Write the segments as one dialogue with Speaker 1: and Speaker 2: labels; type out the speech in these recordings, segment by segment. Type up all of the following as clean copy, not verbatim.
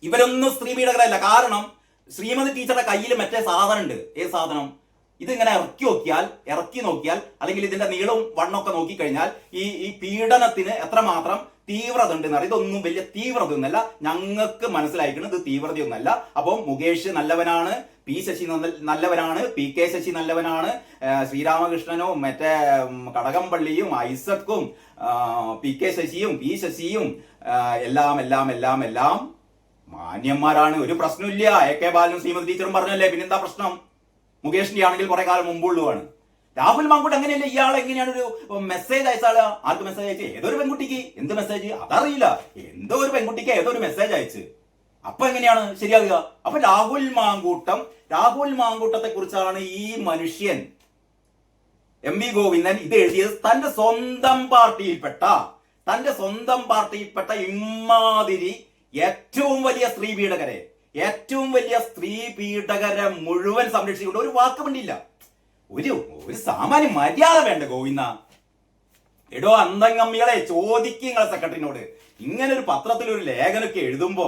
Speaker 1: ഇവരൊന്നും സ്ത്രീ പീഡകരല്ല. കാരണം ശ്രീമതി ടീച്ചറുടെ കയ്യിൽ മറ്റേ സാധനം ഉണ്ട്. ഏത് സാധനം? ഇതിങ്ങനെ ഇറക്കി നോക്കിയാൽ അല്ലെങ്കിൽ ഇതിന്റെ നീളവും വണ്ണമൊക്കെ നോക്കിക്കഴിഞ്ഞാൽ ഈ പീഡനത്തിന് എത്രമാത്രം തീവ്രത ഉണ്ടെന്ന് അറിയാം. ഇതൊന്നും വലിയ തീവ്രതയൊന്നല്ല, ഞങ്ങൾക്ക് മനസ്സിലായിരിക്കുന്നത് ഇത് തീവ്രതയൊന്നല്ല. അപ്പം മുകേഷ് നല്ലവനാണ്, പി ശശി നല്ലവനാണ്, പി കെ ശശി നല്ലവനാണ്, ശ്രീരാമകൃഷ്ണനും മറ്റേ കടകംപള്ളിയും ഐസക്കും പി കെ ശശിയും പി ശശിയും എല്ലാം മാന്യന്മാരാണ്. ഒരു പ്രശ്നമില്ല. എ കെ ബാലനും ശ്രീമതി ടീച്ചറും പറഞ്ഞല്ലേ, പിന്നെന്താ പ്രശ്നം? മുകേഷിന്റെ ആണെങ്കിൽ കുറെ കാലം മുമ്പുള്ളതാണ്. രാഹുൽ മാങ്കൂട്ട് അങ്ങനെയല്ല. ഇയാൾ എങ്ങനെയാണ് ഒരു മെസ്സേജ് അയച്ചാള്? ആർക്ക് മെസ്സേജ് അയച്ച്? ഏതൊരു പെൺകുട്ടിക്ക്. എന്ത് മെസ്സേജ് അതറിയില്ല. എന്തോ ഒരു പെൺകുട്ടിക്ക് ഏതോ ഒരു മെസ്സേജ് അയച്ച്. അപ്പൊ എങ്ങനെയാണ് ശരിയാകുക? അപ്പൊ രാഹുൽ മാങ്കൂട്ടത്തെ കുറിച്ചാണ് ഈ മനുഷ്യൻ എം വി ഗോവിന്ദൻ ഇത് എഴുതിയത്. തന്റെ സ്വന്തം പാർട്ടിയിൽപ്പെട്ട ഇമാതിരി ഏറ്റവും വലിയ സ്ത്രീ പീഡകരെ മുഴുവൻ സംരക്ഷിച്ചുകൊണ്ട് ഒരു വാക്ക് വേണ്ടിയില്ല. ഒരു സാമാന്യ മര്യാദ വേണ്ട ഗോവിന്ദ. എടോ അന്തംഗമ്മികളെ, ചോദിക്കുക നിങ്ങളെ സെക്രട്ടറിനോട്. ഇങ്ങനെ ഒരു പത്രത്തിൽ ഒരു ലേഖനമൊക്കെ എഴുതുമ്പോ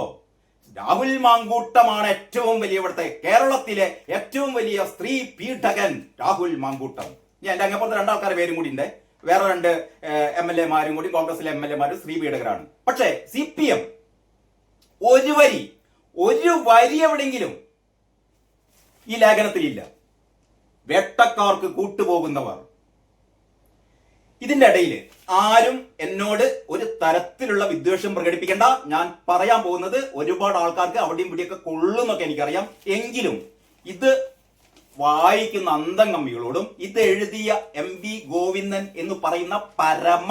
Speaker 1: രാഹുൽ മാങ്കൂട്ടമാണ് ഏറ്റവും വലിയ, ഇവിടുത്തെ കേരളത്തിലെ ഏറ്റവും വലിയ സ്ത്രീ പീഡകൻ രാഹുൽ മാങ്കൂട്ടം. ഞാൻ എന്റെ അങ്ങപ്പുറത്ത് രണ്ടാൾക്കാരുടെ പേരും കൂടി ഉണ്ട്. വേറെ 2 MLA മാരും കൂടി, കോൺഗ്രസിലെ MLA മാരും സ്ത്രീ പീഡകരാണ്. പക്ഷേ CPM ഒരു വരി എവിടെയെങ്കിലും ഈ ലേഖനത്തിലില്ല. വേട്ടക്കാർക്ക് കൂട്ടുപോകുന്നവർ. ഇതിന്റെ ഇടയിൽ ആരും എന്നോട് ഒരു തരത്തിലുള്ള വിദ്വേഷം പ്രകടിപ്പിക്കേണ്ട. ഞാൻ പറയാൻ പോകുന്നത് ഒരുപാട് ആൾക്കാർക്ക് അവിടെയും ഇവിടെയൊക്കെ കൊള്ളുന്നൊക്കെ എനിക്കറിയാം. എങ്കിലും ഇത് വായിക്കുന്ന അന്തംഗമ്മികളോടും ഇത് എഴുതിയ എം വി ഗോവിന്ദൻ എന്ന് പറയുന്ന പരമ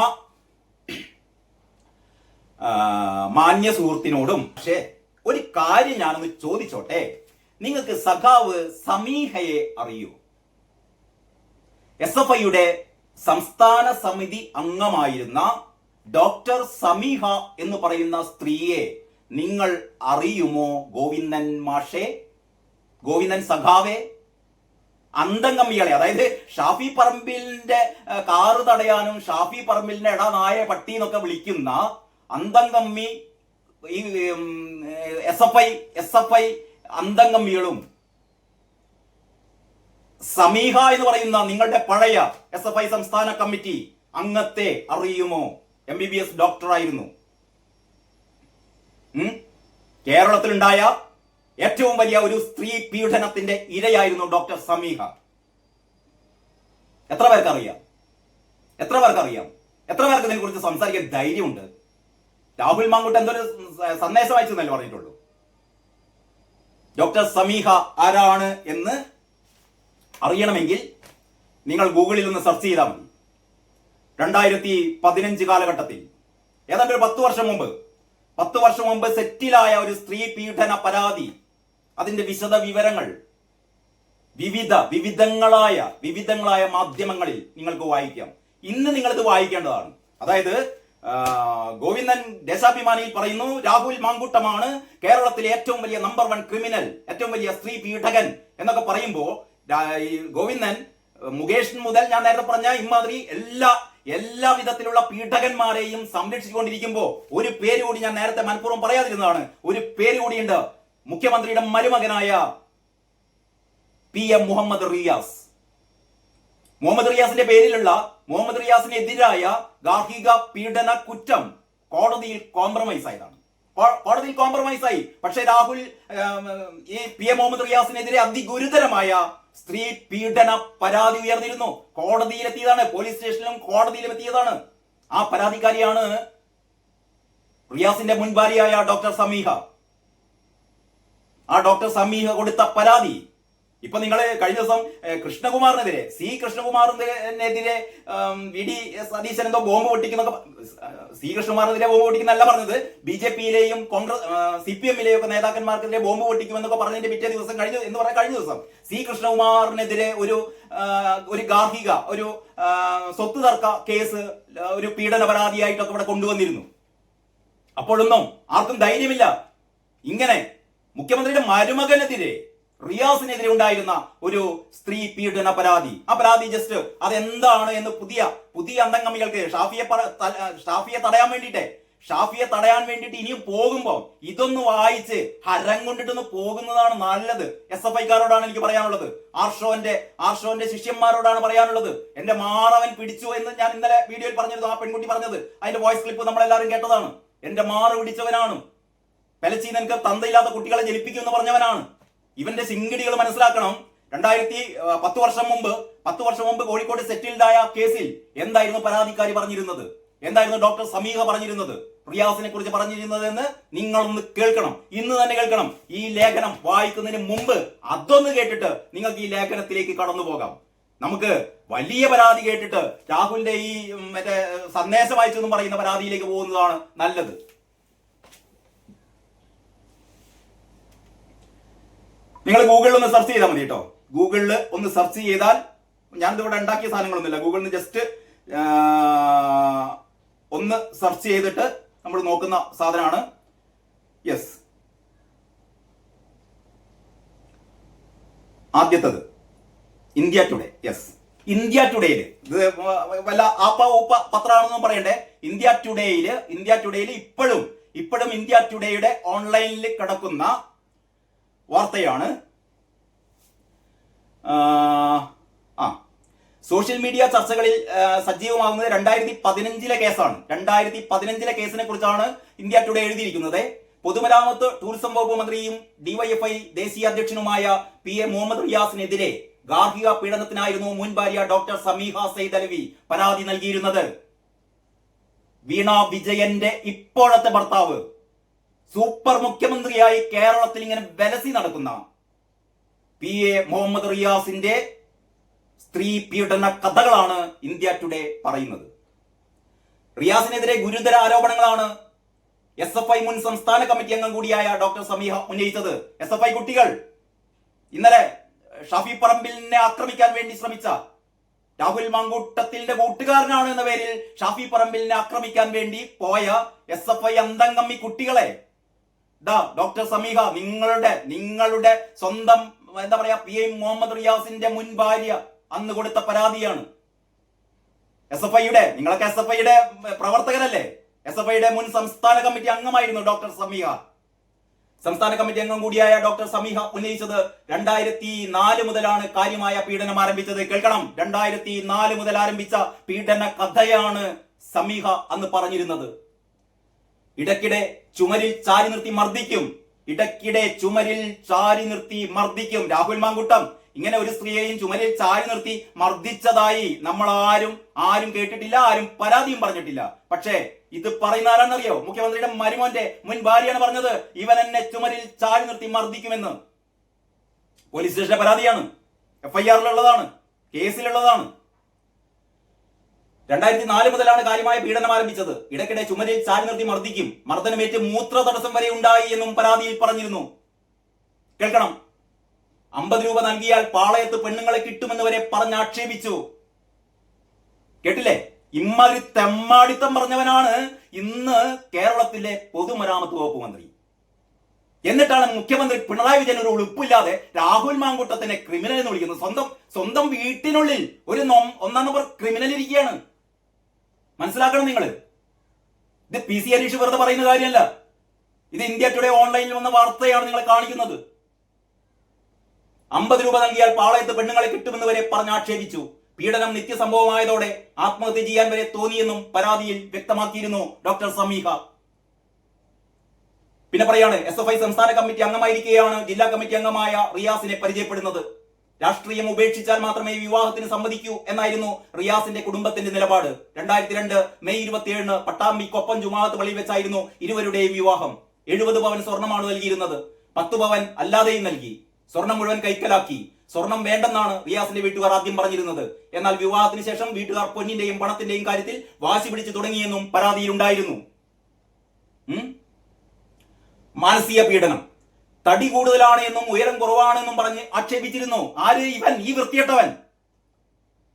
Speaker 1: മാന്യ സുഹൃത്തിനോടും പക്ഷേ ഒരു കാര്യം ഞാനൊന്ന് ചോദിച്ചോട്ടെ. നിങ്ങൾക്ക് സഖാവ് സമീഹയെ അറിയൂ? SFIയുടെ സംസ്ഥാന സമിതി അംഗമായിരുന്ന ഡോക്ടർ സമീഹ എന്ന് പറയുന്ന സ്ത്രീയെ നിങ്ങൾ അറിയുമോ? ഗോവിന്ദൻ മാഷേ, ഗോവിന്ദൻ സഖാവേ, അന്തംഗമ്മികളെ, അതായത് ഷാഫി പറമ്പിലിന്റെ കാറ് തടയാനും ഷാഫി പറമ്പിലിന്റെ എടാ നായ പട്ടി എന്നൊക്കെ വിളിക്കുന്ന അന്തംഗമ്മി ഈ SFI അന്തംഗമ്മികളും സമീഹ എന്ന് പറയുന്ന നിങ്ങളുടെ പഴയ SFI സംസ്ഥാന കമ്മിറ്റി അംഗത്തെ അറിയുമോ? MBBS ഡോക്ടറായിരുന്നു. കേരളത്തിലുണ്ടായ ഏറ്റവും വലിയ ഒരു സ്ത്രീ പീഡനത്തിന്റെ ഇരയായിരുന്നു ഡോക്ടർ സമീഹ. എത്ര പേർക്ക് അറിയാം? എത്ര പേർക്ക് ഇതിനെ കുറിച്ച് സംസാരിക്കാൻ ധൈര്യമുണ്ട്? രാഹുൽ മാങ്കൂട്ട് എന്തൊരു സന്ദേശം അയച്ചെന്നല്ലേ പറഞ്ഞിട്ടുള്ളൂ. ഡോക്ടർ സമീഹ ആരാണ് എന്ന് അറിയണമെങ്കിൽ നിങ്ങൾ ഗൂഗിളിൽ ഒന്ന് സെർച്ച് ചെയ്താൽ മതി. 2015 കാലഘട്ടത്തിൽ ഏതാണ്ട് ഒരു 10 വർഷം മുമ്പ് സെറ്റിലായ ഒരു സ്ത്രീ പീഡന പരാതി, അതിന്റെ വിശദ വിവരങ്ങൾ വിവിധങ്ങളായ മാധ്യമങ്ങളിൽ നിങ്ങൾക്ക് വായിക്കാം. ഇന്ന് നിങ്ങളിത് വായിക്കേണ്ടതാണ്. അതായത് ഗോവിന്ദൻ ദേശാഭിമാനിയിൽ പറയുന്നു രാഹുൽ മാങ്കൂട്ടമാണ് കേരളത്തിലെ ഏറ്റവും വലിയ നമ്പർ 1 ക്രിമിനൽ, ഏറ്റവും വലിയ സ്ത്രീ പീഡകൻ എന്നൊക്കെ പറയുമ്പോൾ ഗോവിന്ദൻ മുകേഷ് മുതൽ ഞാൻ നേരത്തെ പറഞ്ഞ ഇമാതിരി എല്ലാ വിധത്തിലുള്ള പീഡകന്മാരെയും സംരക്ഷിച്ചുകൊണ്ടിരിക്കുമ്പോൾ ഒരു പേര് കൂടി ഞാൻ നേരത്തെ മനഃപൂർവ്വം പറയാതിരുന്നതാണ്. ഒരു പേര് കൂടിയുണ്ട്. മുഖ്യമന്ത്രിയുടെ മരുമകനായ PM മുഹമ്മദ് റിയാസിനെതിരായ ഗാർഹിക പീഡന കുറ്റം കോടതിയിൽ കോംപ്രമൈസ് ആയി. പക്ഷേ രാഹുൽ ഈ PM മുഹമ്മദ് റിയാസിനെതിരെ അതിഗുരുതരമായ സ്ത്രീ പീഡന പരാതി ഉയർന്നിരുന്നു. കോടതിയിലെത്തിയതാണ്, പോലീസ് സ്റ്റേഷനിലും കോടതിയിലും എത്തിയതാണ്. ആ പരാതിക്കാരിയാണ് റിയാസിന്റെ മുൻ ഭാര്യയായ ഡോക്ടർ സമീഹ. ആ ഡോക്ടർ സമീഹ കൊടുത്ത പരാതി ഇപ്പൊ നിങ്ങൾ കഴിഞ്ഞ ദിവസം കൃഷ്ണകുമാറിനെതിരെ VD സതീശൻ എന്തോ ബോംബ് പൊട്ടിക്കുന്നൊക്കെ, കൃഷ്ണകുമാറിനെതിരെ ബോംബ് പൊട്ടിക്കുന്നല്ല പറഞ്ഞത്, BJPയിലെയും കോൺഗ്രസ് CPMയിലെയും ഒക്കെ നേതാക്കന്മാർക്കെതിരെ ബോംബ് പൊട്ടിക്കുമെന്നൊക്കെ പറഞ്ഞതിന്റെ പിറ്റേ ദിവസം കഴിഞ്ഞ ദിവസം കൃഷ്ണകുമാറിനെതിരെ ഒരു ഗാർഹിക ഒരു സ്വത്ത് തർക്ക കേസ്, ഒരു പീഡന പരാതിയായിട്ടൊക്കെ ഇവിടെ കൊണ്ടുവന്നിരുന്നു. അപ്പോഴൊന്നും ആർക്കും ധൈര്യമില്ല. ഇങ്ങനെ മുഖ്യമന്ത്രിയുടെ മരുമകനെതിരെ റിയാസിനെതിരെ ഉണ്ടായിരുന്ന ഒരു സ്ത്രീ പീഡന പരാതി, ആ പരാതി ജസ്റ്റ് അതെന്താണ് എന്ന് പുതിയ അന്തംഗമികൾക്ക് ഷാഫിയെ തടയാൻ വേണ്ടിയിട്ട് ഷാഫിയെ തടയാൻ വേണ്ടിയിട്ട് ഇനിയും പോകുമ്പോ ഇതൊന്ന് വായിച്ച് ഹരം കൊണ്ടിട്ടൊന്ന് പോകുന്നതാണ് നല്ലത്. SFIക്കാരോടാണ് എനിക്ക് പറയാനുള്ളത്. ആർഷോന്റെ ശിഷ്യന്മാരോടാണ് പറയാനുള്ളത്. എന്റെ മാറവൻ പിടിച്ചു എന്ന് ഞാൻ ഇന്നലെ വീഡിയോയിൽ പറഞ്ഞിരുന്നു. ആ പെൺകുട്ടി പറഞ്ഞത് അതിന്റെ വോയിസ് ക്ലിപ്പ് നമ്മളെല്ലാവരും കേട്ടതാണ്. എന്റെ മാറ് പിടിച്ചവനാണ്, പെലച്ചീനക്ക് തന്തയില്ലാത്ത കുട്ടികളെ ജനിപ്പിക്കുമെന്ന് പറഞ്ഞവനാണ്. ഇവന്റെ സിംഗടികൾ മനസ്സിലാക്കണം. 10 വർഷം മുമ്പ് കോഴിക്കോട് സെറ്റിൽഡായ കേസിൽ എന്തായിരുന്നു പരാതിക്കാരി പറഞ്ഞിരുന്നത്, എന്തായിരുന്നു ഡോക്ടർ സമീഹ പറഞ്ഞിരുന്നത്, റിയാസിനെ കുറിച്ച് പറഞ്ഞിരുന്നതെന്ന് നിങ്ങളൊന്ന് കേൾക്കണം. ഇന്ന് തന്നെ കേൾക്കണം. ഈ ലേഖനം വായിക്കുന്നതിന് മുമ്പ് അതൊന്ന് കേട്ടിട്ട് നിങ്ങൾക്ക് ഈ ലേഖനത്തിലേക്ക് കടന്നു പോകാം. നമുക്ക് വലിയ പരാതി കേട്ടിട്ട് രാഹുലിന്റെ ഈ മറ്റേ സന്ദേശം അയച്ചെന്നും പറയുന്ന പരാതിയിലേക്ക് പോകുന്നതാണ് നല്ലത്. നിങ്ങൾ ഗൂഗിളിൽ ഒന്ന് സെർച്ച് ചെയ്താൽ മതി കേട്ടോ. ഗൂഗിളിൽ ഒന്ന് സെർച്ച് ചെയ്താൽ, ഞാനിതിവിടെ ഉണ്ടാക്കിയ സാധനങ്ങളൊന്നുമില്ല, ഗൂഗിളിൽ നിന്ന് ജസ്റ്റ് ഒന്ന് സെർച്ച് ചെയ്തിട്ട് നമ്മൾ നോക്കുന്ന സാധനമാണ്. യെസ്, ആദ്യത്തത് ഇന്ത്യ ടുഡേ. യെസ്, ഇന്ത്യ ടുഡേയിൽ, ഇത് വല്ല ആപ്പ ഊപ്പ പത്രമാണെന്നും പറയണ്ടേ. ഇന്ത്യ ടുഡേയിൽ ഇപ്പോഴും ഇന്ത്യ ടുഡേയുടെ ഓൺലൈനിൽ കിടക്കുന്ന വാർത്തയാണ്. സോഷ്യൽ മീഡിയ ചർച്ചകളിൽ സജീവമാകുന്നത് 2015 കേസാണ്. 2015 കേസിനെ കുറിച്ചാണ് ഇന്ത്യ ടുഡേ എഴുതിയിരിക്കുന്നത്. പൊതുമരാമത്ത് ടൂറിസം വകുപ്പ് മന്ത്രിയും DYFI ദേശീയ അധ്യക്ഷനുമായ PA മുഹമ്മദ് റിയാസിനെതിരെ ഗാർഹിക പീഡനത്തിനായിരുന്നു മുൻ ഭാര്യ ഡോക്ടർ സമീഹ സയ്യിദ് അലവി പരാതി നൽകിയിരുന്നത്. വീണ വിജയന്റെ ഇപ്പോഴത്തെ ഭർത്താവ്, സൂപ്പർ മുഖ്യമന്ത്രിയായി കേരളത്തിൽ ഇങ്ങനെ വിലസി നടക്കുന്ന PA മുഹമ്മദ് റിയാസിന്റെ സ്ത്രീ പീഡന കഥകളാണ് ഇന്ത്യ ടുഡേ പറയുന്നത്. റിയാസിനെതിരെ ഗുരുതര ആരോപണങ്ങളാണ് SFI മുൻ സംസ്ഥാന കമ്മിറ്റി അംഗം കൂടിയായ ഡോക്ടർ സമീഹ ഉന്നയിച്ചത്. SFI കുട്ടികൾ ഇന്നലെ ഷാഫി പറമ്പിലിനെ ആക്രമിക്കാൻ വേണ്ടി ശ്രമിച്ച, രാഹുൽ മാങ്കൂട്ടത്തിന്റെ കൂട്ടുകാരനാണ് എന്ന പേരിൽ ഷാഫി പറമ്പിലിനെ ആക്രമിക്കാൻ വേണ്ടി പോയ SFI അന്തംഗമ്മി കുട്ടികളെ ഡോക്ടർ സമീഹ നിങ്ങളുടെ സ്വന്തം എന്താ പറയാ PA മുഹമ്മദ് റിയാസിന്റെ മുൻ ഭാര്യ അന്ന് കൊടുത്ത പരാതിയാണ്. നിങ്ങളൊക്കെ SFIയുടെ പ്രവർത്തകരല്ലേ? SFIയുടെ മുൻ സംസ്ഥാന കമ്മിറ്റി അംഗമായിരുന്നു ഡോക്ടർ സമീഹ. സംസ്ഥാന കമ്മിറ്റി അംഗം കൂടിയായ ഡോക്ടർ സമീഹ ഉന്നയിച്ചത് 2004 മുതലാണ് കാര്യമായ പീഡനം ആരംഭിച്ചത്. കേൾക്കണം, 2004 മുതൽ ആരംഭിച്ച പീഡന കഥയാണ് സമീഹ അന്ന് പറഞ്ഞിരുന്നത്. ഇടയ്ക്കിടെ ചുമരിൽ ചാരി നിർത്തി മർദ്ദിക്കും. രാഹുൽ മാങ്കൂട്ടം ഇങ്ങനെ ഒരു സ്ത്രീയെയും ചുമരിൽ ചാരി നിർത്തി മർദ്ദിച്ചതായി നമ്മൾ ആരും കേട്ടിട്ടില്ല, ആരും പരാതിയും പറഞ്ഞിട്ടില്ല. പക്ഷേ ഇത് പറയുന്ന ആരാണെന്നറിയോ? മുഖ്യമന്ത്രിയുടെ മരുമോന്റെ മുൻ ഭാര്യയാണ് പറഞ്ഞത്, ഇവൻ എന്നെ ചുമരിൽ ചാരി നിർത്തി മർദ്ദിക്കുമെന്ന്. പോലീസ് സ്റ്റേഷന്റെ പരാതിയാണ്, FIR-ലുള്ളതാണ്, കേസിലുള്ളതാണ്. 2004 മുതലാണ് കാര്യമായ പീഡനം ആരംഭിച്ചത്. ഇടയ്ക്കിടെ ചുമരിൽ ചാരി നിർത്തി മർദ്ദിക്കും, മർദ്ദനമേറ്റ് മൂത്ര തടസ്സം വരെ ഉണ്ടായി എന്നും പരാതിയിൽ പറഞ്ഞിരുന്നു. കേൾക്കണം, 50 രൂപ നൽകിയാൽ പാളയത്ത് പെണ്ണുങ്ങളെ കിട്ടുമെന്ന് വരെ പറഞ്ഞാക്ഷേപിച്ചു. കേട്ടില്ലേ? ഇമ്മാതിരി തെമ്മാടിത്തം പറഞ്ഞവനാണ് ഇന്ന് കേരളത്തിലെ പൊതുമരാമത്ത് വകുപ്പ് മന്ത്രി. എന്നിട്ടാണ് മുഖ്യമന്ത്രി പിണറായി വിജയൻ ഒരു ഉളുപ്പില്ലാതെ രാഹുൽ മാങ്കൂട്ടത്തിനെ ക്രിമിനൽ എന്ന് വിളിക്കുന്നത്. സ്വന്തം വീട്ടിനുള്ളിൽ ഒരു 1 നമ്പർ ക്രിമിനൽ ഇരിക്കുകയാണ്. മനസ്സിലാക്കണം നിങ്ങൾ. ഇത് PC ഹരീഷ് വെറുതെ പറയുന്ന കാര്യമല്ല. ഇത് ഇന്ത്യ ടുഡേ ഓൺലൈനിൽ വന്ന വാർത്തയാണ് നിങ്ങളെ കാണിക്കുന്നത്. 50 രൂപ നൽകിയാൽ പാളയത്ത് പെണ്ണുങ്ങളെ കിട്ടുമെന്ന് വരെ പറഞ്ഞാക്ഷേപിച്ചു. പീഡനം നിത്യസംഭവമായതോടെ ആത്മഹത്യ ചെയ്യാൻ വരെ തോന്നിയെന്നും പരാതിയിൽ വ്യക്തമാക്കിയിരുന്നു ഡോക്ടർ സമീഹ. പിന്നെ പറയാണ്, SFI സംസ്ഥാന കമ്മിറ്റി അംഗമായിരിക്കെയാണ് ജില്ലാ കമ്മിറ്റി അംഗമായ റിയാസിനെ പരിചയപ്പെടുന്നത്. രാഷ്ട്രീയം ഉപേക്ഷിച്ചാൽ മാത്രമേ വിവാഹത്തിന് സമ്മതിക്കൂ എന്നായിരുന്നു റിയാസിന്റെ കുടുംബത്തിന്റെ നിലപാട്. 2002 മെയ് 27 പട്ടാമ്പിക്കൊപ്പം ജുമാഅത്ത് പള്ളിയിൽ വെച്ചായിരുന്നു ഇരുവരുടെയും വിവാഹം. 70 പവൻ സ്വർണമാണ് നൽകിയിരുന്നത്. 10 പവൻ അല്ലാതെയും നൽകി. സ്വർണം മുഴുവൻ കൈക്കലാക്കി. സ്വർണം വേണ്ടെന്നാണ് റിയാസിന്റെ വീട്ടുകാർ ആദ്യം പറഞ്ഞിരുന്നത്. എന്നാൽ വിവാഹത്തിന് ശേഷം വീട്ടുകാർ പൊന്നിന്റെയും പണത്തിന്റെയും കാര്യത്തിൽ വാശി പിടിച്ചു തുടങ്ങിയെന്നും പരാതിയിലുണ്ടായിരുന്നു. മാനസിക പീഡനം, തടി കൂടുതലാണ് എന്നും ഉയരം കുറവാണെന്നും പറഞ്ഞ് ആക്ഷേപിച്ചിരുന്നു. ആര്? ഈ വൃത്തികെട്ടവൻ.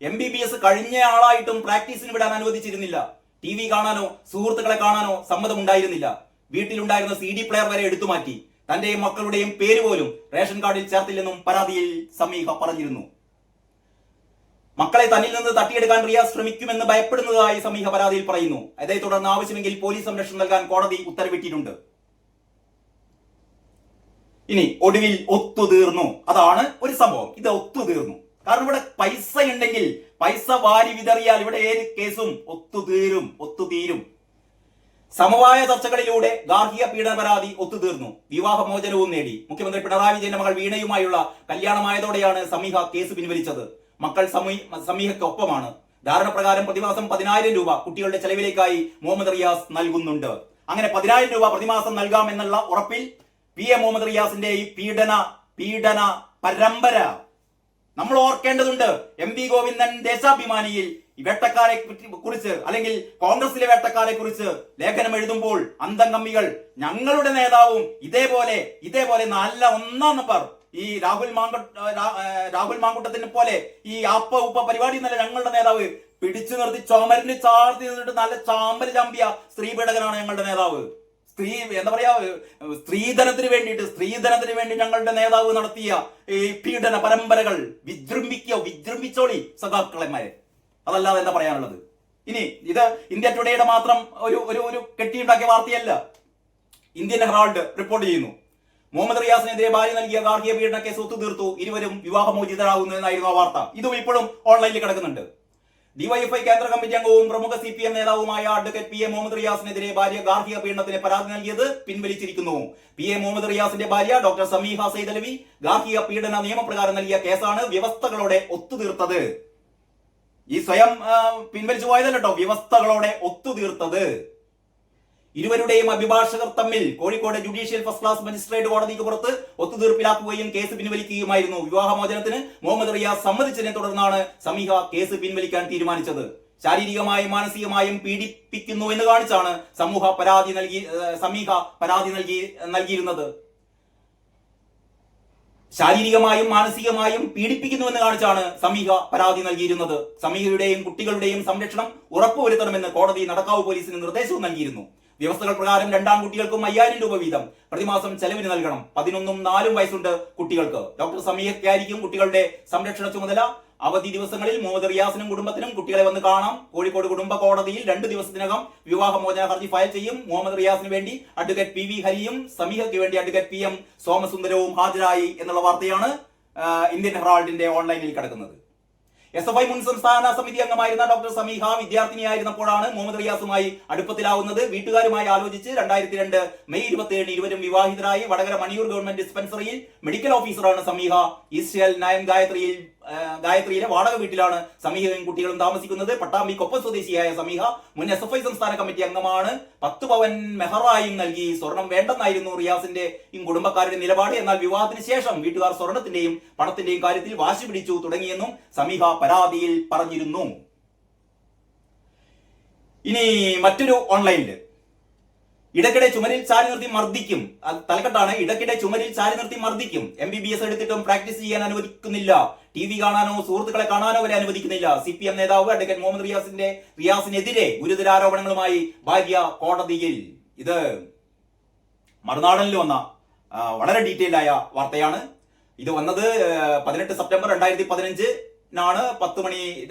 Speaker 1: MBBS കഴിഞ്ഞ ആളായിട്ടും പ്രാക്ടീസിന് വിടാൻ അനുവദിച്ചിരുന്നില്ല. TV കാണാനോ സുഹൃത്തുക്കളെ കാണാനോ സമ്മതമുണ്ടായിരുന്നില്ല. വീട്ടിലുണ്ടായിരുന്ന CD പ്ലെയർ വരെ എടുത്തുമാറ്റി. തന്റെയും മക്കളുടെയും പേര് പോലും റേഷൻ കാർഡിൽ ചേർത്തില്ലെന്നും പരാതിയിൽ സമീഹ പറഞ്ഞിരുന്നു. മക്കളെ തന്നിൽ നിന്ന് തട്ടിയെടുക്കാൻ റിയാസ് ശ്രമിക്കുമെന്ന് ഭയപ്പെടുന്നതായി സമീഹ പരാതിയിൽ പറയുന്നു. അതേ തുടർന്ന് ആവശ്യമെങ്കിൽ പോലീസ് സംരക്ഷണം നൽകാൻ കോടതി ഉത്തരവിട്ടിട്ടുണ്ട്. ഇനി ഒടുവിൽ ഒത്തുതീർന്നു. അതാണ് ഒരു സംഭവം. ഇത് ഒത്തുതീർന്നു. കാരണം ഇവിടെ പൈസ ഉണ്ടെങ്കിൽ, പൈസ വാരി വിതറിയാൽ ഇവിടെ ഏത് കേസും ഒത്തുതീരും. സമവായ ചർച്ചകളിലൂടെ ഗാർഹിക പീഡന പരാതി ഒത്തുതീർന്നു. വിവാഹമോചനവും നേടി. മുഖ്യമന്ത്രി പിണറായി വിജയന്റെ മകൾ വീണയുമായുള്ള കല്യാണമായതോടെയാണ് സമീഹ കേസ് പിൻവലിച്ചത്. മക്കൾ സമീഹയ്ക്ക് ഒപ്പമാണ്. ധാരണപ്രകാരം പ്രതിമാസം 10,000 രൂപ കുട്ടികളുടെ ചെലവിലേക്കായി മുഹമ്മദ് റിയാസ് നൽകുന്നുണ്ട്. അങ്ങനെ 10,000 രൂപ പ്രതിമാസം നൽകാമെന്നുള്ള ഉറപ്പിൽ PM മുഹമ്മദ് റിയാസിന്റെ ഈ പീഡന പരമ്പര നമ്മൾ ഓർക്കേണ്ടതുണ്ട്. MP ഗോവിന്ദൻ ദേശാഭിമാനിയിൽ വേട്ടക്കാരെ കുറിച്ച് അല്ലെങ്കിൽ കോൺഗ്രസിലെ വേട്ടക്കാരെ കുറിച്ച് ലേഖനം എഴുതുമ്പോൾ അന്തംഗമ്മികൾ ഞങ്ങളുടെ നേതാവും ഇതേപോലെ നല്ല ഒന്നാം നമ്പർ ഈ രാഹുൽ മാങ്കുട്ടത്തിനെ പോലെ ഈ ആപ്പ ഉപ്പ പരിപാടി എന്നല്ല ഞങ്ങളുടെ നേതാവ്, പിടിച്ചു നിർത്തി ചുമരിന് ചാർത്തി നിന്നിട്ട് നല്ല ചാമ്പല് ചമ്പിയ സ്ത്രീ പീഡകനാണ് ഞങ്ങളുടെ നേതാവ്. എന്താ പറയാ, സ്ത്രീധനത്തിന് വേണ്ടി ഞങ്ങളുടെ നേതാവ് നടത്തിയ ഈ പീഡന പരമ്പരകൾ വിജൃംഭിച്ചോളി സഖാക്കളന്മാരെ. അതല്ലാതെ എന്താ പറയാനുള്ളത്? ഇനി ഇത് ഇന്ത്യ ടുഡേയുടെ മാത്രം ഒരു കെട്ടിയുണ്ടാക്കിയ വാർത്തയല്ല. ഇന്ത്യൻ ഹെറാൾഡ് റിപ്പോർട്ട് ചെയ്യുന്നു. മുഹമ്മദ് റിയാസിനെതിരെ ഭാര്യ നൽകിയ ഗാർഹിക പീഡന കേസ് ഒത്തുതീർത്തു. ഇരുവരും വിവാഹമോചിതരാകുന്നു എന്നായിരുന്നു ആ വാർത്ത. ഇതും ഇപ്പോഴും ഓൺലൈനിൽ കിടക്കുന്നുണ്ട്. DYFI കേന്ദ്ര കമ്മിറ്റി അംഗവും പ്രമുഖ CPM നേതാവുമായ അഡ്വക്കേറ്റ് PM മുഹമ്മദ് റിയാസിനെതിരെ ഭാര്യ ഗാർഹിക പീഡനത്തിന് പരാതി നൽകിയത് പിൻവലിച്ചിരിക്കുന്നു. PM മുഹമ്മദ് റിയാസിന്റെ ഭാര്യ ഡോക്ടർ സമീഹ സൈദലവി ഗാർഹിക പീഡന നിയമപ്രകാരം നൽകിയ കേസാണ് വ്യവസ്ഥകളോടെ ഒത്തുതീർത്തത്. ഈ സ്വയം പിൻവലിച്ചു പോയതല്ല കേട്ടോ, വ്യവസ്ഥകളോടെ ഒത്തുതീർത്തത്. ഇരുവരുടെയും അഭിഭാഷകർ തമ്മിൽ Kozhikode judicial first class magistrate കോടതിക്ക് പുറത്ത് ഒത്തുതീർപ്പിലാക്കുകയും കേസ് പിൻവലിക്കുകയുമായിരുന്നു. വിവാഹമോചനത്തിന് മുഹമ്മദ് റിയാസ് സമ്മതിച്ചതിനെ തുടർന്നാണ് സമീഹ കേസ് പിൻവലിക്കാൻ തീരുമാനിച്ചത്. ശാരീരികമായും മാനസികമായും പീഡിപ്പിക്കുന്നു എന്ന് കാണിച്ചാണ് സമീഹ പരാതി നൽകിയിരുന്നത്. ശാരീരികമായും മാനസികമായും പീഡിപ്പിക്കുന്നുവെന്ന് കാണിച്ചാണ് സമീഹ പരാതി നൽകിയിരുന്നത്. സമീഹയുടെയും കുട്ടികളുടെയും സംരക്ഷണം ഉറപ്പുവരുത്തണമെന്ന് കോടതി നടക്കാവ് പോലീസിന് നിർദ്ദേശവും നൽകിയിരുന്നു. വ്യവസ്ഥകൾ പ്രകാരം രണ്ടാംകുട്ടികൾക്കും 5,000 രൂപ വീതം പ്രതിമാസം ചെലവിന് നൽകണം. 11ഉം 4ഉം വയസ്സുണ്ട് കുട്ടികൾക്ക്. ഡോക്ടർ സമീഹയ്ക്കായിരിക്കും കുട്ടികളുടെ സംരക്ഷണ ചുമതല. അവധി ദിവസങ്ങളിൽ മുഹമ്മദ് റിയാസിനും കുടുംബത്തിനും കുട്ടികളെ വന്ന് കാണാം. കോഴിക്കോട് കുടുംബ കോടതിയിൽ 2 ദിവസത്തിനകം വിവാഹമോചന ഹർജി ഫയൽ ചെയ്യും. മുഹമ്മദ് റിയാസിന് വേണ്ടി അഡ്വക്കേറ്റ് PV ഹരിയും സമീഹയ്ക്ക് വേണ്ടി അഡ്വക്കേറ്റ് PM സോമസുന്ദരവും ഹാജരായി എന്നുള്ള വാർത്തയാണ് ഇന്ത്യൻ ഹെറാൾഡിന്റെ ഓൺലൈനിൽ കിടക്കുന്നത്. SFI മുൻ സംസ്ഥാന സമിതി അംഗമായിരുന്ന ഡോക്ടർ സമീഹ വിദ്യാർത്ഥിനിയായിരുന്നപ്പോഴാണ് മുഹമ്മദ് റിയാസുമായി അടുപ്പത്തിലാവുന്നത്. വീട്ടുകാരുമായി ആലോചിച്ച് 2002 മെയ് 27 ഇരുവരും വിവാഹിതരായി. വടകര മണിയൂർ ഗവൺമെന്റ് ഡിസ്പെൻസറിയിൽ മെഡിക്കൽ ഓഫീസറാണ് സമീഹ. ഈസ്റ്റേൽ നയൻ ഗായത്രിയിലെ വാടക വീട്ടിലാണ് സമീഹയും കുട്ടികളും താമസിക്കുന്നത്. പട്ടാമ്പി കൊപ്പം സ്വദേശിയായ സമീഹ മുൻ SFI സംസ്ഥാന കമ്മിറ്റി അംഗമാണ്. 10 പവൻ മെഹറായും നൽകി. സ്വർണം വേണ്ടെന്നായിരുന്നു റിയാസിന്റെ കുടുംബക്കാരുടെ നിലപാട്. എന്നാൽ വിവാഹത്തിന് ശേഷം വീട്ടുകാർ സ്വർണത്തിന്റെയും പണത്തിന്റെയും കാര്യത്തിൽ വാശി പിടിച്ചു തുടങ്ങിയെന്നും സമീഹ പരാതിയിൽ പറഞ്ഞിരുന്നു. ഇനി മറ്റൊരു ഓൺലൈനില് ഇടയ്ക്കിടെ ചുമരിൽ ചാരി നിർത്തി മർദ്ദിക്കും. തലക്കെട്ടാണ്, ഇടയ്ക്കിടെ ചുമരിൽ ചാരി നിർത്തി മർദ്ദിക്കും. MBBS എടുത്തിട്ടും പ്രാക്ടീസ് ചെയ്യാൻ അനുവദിക്കുന്നില്ല. TV കാണാനോ സുഹൃത്തുക്കളെ കാണാനോ വരെ അനുവദിക്കുന്നില്ല. CPM നേതാവ് അഡ്വക്കേറ്റ് മുഹമ്മദ് റിയാസിനെതിരെ ഗുരുതര ആരോപണങ്ങളുമായി ഭാര്യ കോടതിയിൽ. ഇത് മറുനാടനിൽ വന്ന വളരെ ഡീറ്റെയിൽ ആയ വാർത്തയാണ്. ഇത് വന്നത് 18 സെപ്റ്റംബർ 2015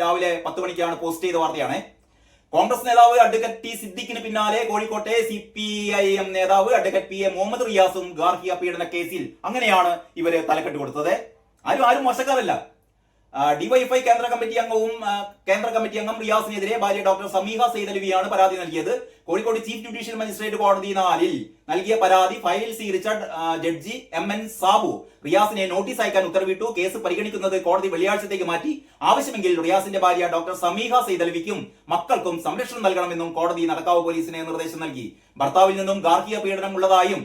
Speaker 1: രാവിലെ 10 മണിക്കാണ് പോസ്റ്റ് ചെയ്ത വാർത്തയാണ്. കോൺഗ്രസ് നേതാവ് അഡ്വക്കേറ്റ് T സിദ്ദിഖിന് പിന്നാലെ കോഴിക്കോട്ടെ CPIM നേതാവ് അഡ്വക്കേറ്റ് PM മുഹമ്മദ് റിയാസും ഗാർഹിക പീഡന കേസിൽ. അങ്ങനെയാണ് ഇവര് തലക്കെട്ട് കൊടുത്തത്. ആരും മോശക്കാരല്ല. DYFI കേന്ദ്ര കമ്മിറ്റി അംഗം റിയാസിനെതിരെ ഭാര്യ ഡോക്ടർ സമീഹ സൈദലവിയാണ് പരാതി നൽകിയത്. കോഴിക്കോട് ചീഫ് ജുഡീഷ്യൽ മജിസ്ട്രേറ്റ് കോടതി 4 നൽകിയ പരാതി ഫയൽ സ്വീകരിച്ച ജഡ്ജി MN സാബു റിയാസിനെ നോട്ടീസ് അയക്കാൻ ഉത്തരവിട്ടു. കേസ് പരിഗണിക്കുന്നത് കോടതി വെള്ളിയാഴ്ചത്തേക്ക് മാറ്റി. ആവശ്യമെങ്കിൽ റിയാസിന്റെ ഭാര്യ ഡോക്ടർ സമീഹ സൈദലവിക്കും മക്കൾക്കും സംരക്ഷണം നൽകണമെന്നും കോടതി നടക്കാവ് പോലീസിന് നിർദ്ദേശം നൽകി. ഭർത്താവിൽ നിന്നും ഗാർഹിക പീഡനം ഉള്ളതായും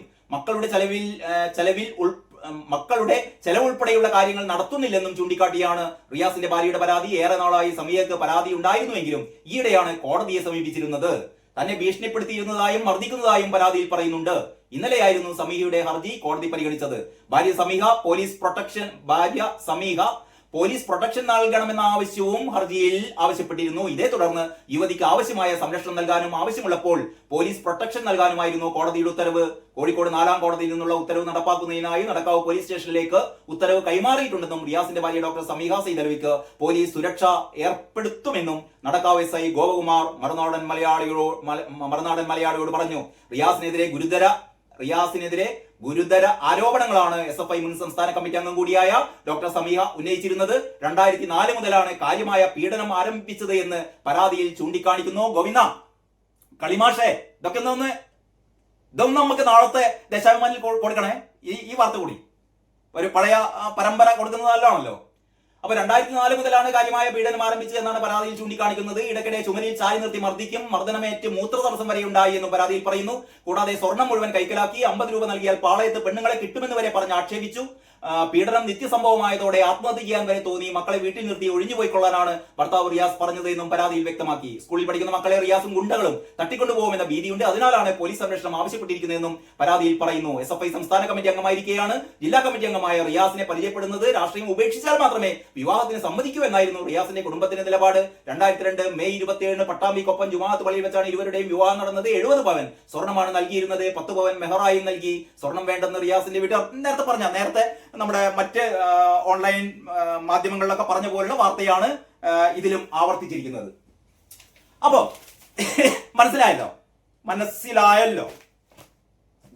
Speaker 1: മക്കളുടെ ചെലവ് ഉൾപ്പെടെയുള്ള കാര്യങ്ങൾ നടത്തുന്നില്ലെന്നും ചൂണ്ടിക്കാട്ടിയാണ് റിയാസിന്റെ ഭാര്യയുടെ പരാതി. ഏറെ നാളായി സമീഹയ്ക്ക് പരാതി ഉണ്ടായിരുന്നുവെങ്കിലും ഈയിടെയാണ് കോടതിയെ സമീപിച്ചിരുന്നത്. തന്നെ ഭീഷണിപ്പെടുത്തിയിരുന്നതായും മർദ്ദിക്കുന്നതായും പരാതിയിൽ പറയുന്നുണ്ട്. ഇന്നലെയായിരുന്നു സമീഹയുടെ ഹർജി കോടതി പരിഗണിച്ചത്. ഭാര്യ സമീഹ പോലീസ് പ്രൊട്ടക്ഷൻ നൽകണമെന്ന ആവശ്യവും ഹർജിയിൽ ആവശ്യപ്പെട്ടിരുന്നു. ഇതേ തുടർന്ന് യുവതിക്ക് ആവശ്യമായ സംരക്ഷണം നൽകാനും ആവശ്യമുള്ളപ്പോൾ പോലീസ് പ്രൊട്ടക്ഷൻ നൽകാനുമായിരുന്നു കോടതിയുടെ ഉത്തരവ്. കോഴിക്കോട് 4ാം കോടതിയിൽ നിന്നുള്ള ഉത്തരവ് നടപ്പാക്കുന്നതിനായി നടക്കാവ് പോലീസ് സ്റ്റേഷനിലേക്ക് ഉത്തരവ് കൈമാറിയിട്ടുണ്ടെന്നും റിയാസിന്റെ ഭാര്യ ഡോക്ടർ സമീഹ സൈദലവിക്ക് പോലീസ് സുരക്ഷ ഏർപ്പെടുത്തുമെന്നും നടക്കാവ് എസ് ഐ ഗോപകുമാർ മറുനാടൻ മലയാളിയോട് പറഞ്ഞു. റിയാസിനെതിരെ ഗുരുതര ആരോപണങ്ങളാണ് SFI മുൻ സംസ്ഥാന കമ്മിറ്റി അംഗം കൂടിയായ ഡോക്ടർ സമീഹ ഉന്നയിച്ചിരുന്നത്. 2004 മുതലാണ് കാര്യമായ പീഡനം ആരംഭിച്ചത് എന്ന് പരാതിയിൽ ചൂണ്ടിക്കാണിക്കുന്നു. ഗോവിന്ദ കളിമാഷേ, ഇതൊന്നും നമുക്ക് നാളത്തെ ദേശാഭിമാനിൽ കൊടുക്കണേ. ഈ വാർത്ത കൂടി ഒരു പഴയ പരമ്പര കൊടുക്കുന്നത് നല്ലതാണല്ലോ. അപ്പൊ 2004 മുതലാണ് കാര്യമായ പീഡനം ആരംഭിച്ചത് എന്നാണ് പരാതിയിൽ ചൂണ്ടിക്കാണിക്കുന്നത്. ഇടയ്ക്കിടെ ചുമരിൽ ചാരി നിർത്തി മർദ്ദിക്കും, മർദ്ദനമേറ്റ് മൂത്രതടസ്സം വരെ ഉണ്ടായി എന്നും പരാതിയിൽ പറയുന്നു. കൂടാതെ സ്വർണം മുഴുവൻ കൈക്കലാക്കി, 50 രൂപ നൽകിയാൽ പാളയത്ത് പെണ്ണുങ്ങളെ കിട്ടുമെന്ന് വരെ പറഞ്ഞ് ആക്ഷേപിച്ചു. പീഡനം നിത്യസംഭവമായതോടെ ആത്മഹത്യ ചെയ്യാൻ വരെ തോന്നി. മക്കളെ വീട്ടിൽ നിർത്തി ഒഴിഞ്ഞുപോയിക്കൊള്ളാനാണ് ഭർത്താവ് റിയാസ് പറഞ്ഞത് എന്നും പരാതിയിൽ വ്യക്തമാക്കി. സ്കൂളിൽ പഠിക്കുന്ന മക്കളെ റിയാസും ഗുണ്ടകളും തട്ടിക്കൊണ്ടുപോകുമെന്ന ഭീതിയുണ്ട്, അതിനാലാണ് പോലീസ് സംരക്ഷണം ആവശ്യപ്പെട്ടിരിക്കുന്നതെന്നും പരാതിയിൽ പറയുന്നു. SFI സംസ്ഥാന കമ്മിറ്റി അംഗമായിരിക്കെയാണ് ജില്ലാ കമ്മിറ്റി അംഗമായ റിയാസിനെ പരിചയപ്പെടുന്നത്. രാഷ്ട്രീയം ഉപേക്ഷിച്ചാൽ മാത്രമേ വിവാഹത്തിന് സമ്മതിക്കൂ എന്നായിരുന്നു റിയാസിന്റെ കുടുംബത്തിന്റെ നിലപാട്. 2002 മെയ് 27 പട്ടാമ്പിക്കൊപ്പം ജുമാഅത്ത് പള്ളിയിൽ വെച്ചാണ് ഇരുവരുടെയും വിവാഹം നടന്നത്. 70 പവൻ സ്വർണ്ണമാണ് നൽകിയിരുന്നത്. 10 പവൻ മെഹറായി നൽകി. സ്വർണം വേണ്ടെന്ന് റിയാസിന്റെ വീട്ടുകാർ നേരത്തെ നമ്മുടെ മറ്റ് ഓൺലൈൻ മാധ്യമങ്ങളിലൊക്കെ പറഞ്ഞ പോലുള്ള വാർത്തയാണ് ഇതിലും ആവർത്തിച്ചിരിക്കുന്നത്. അപ്പോ മനസ്സിലായല്ലോ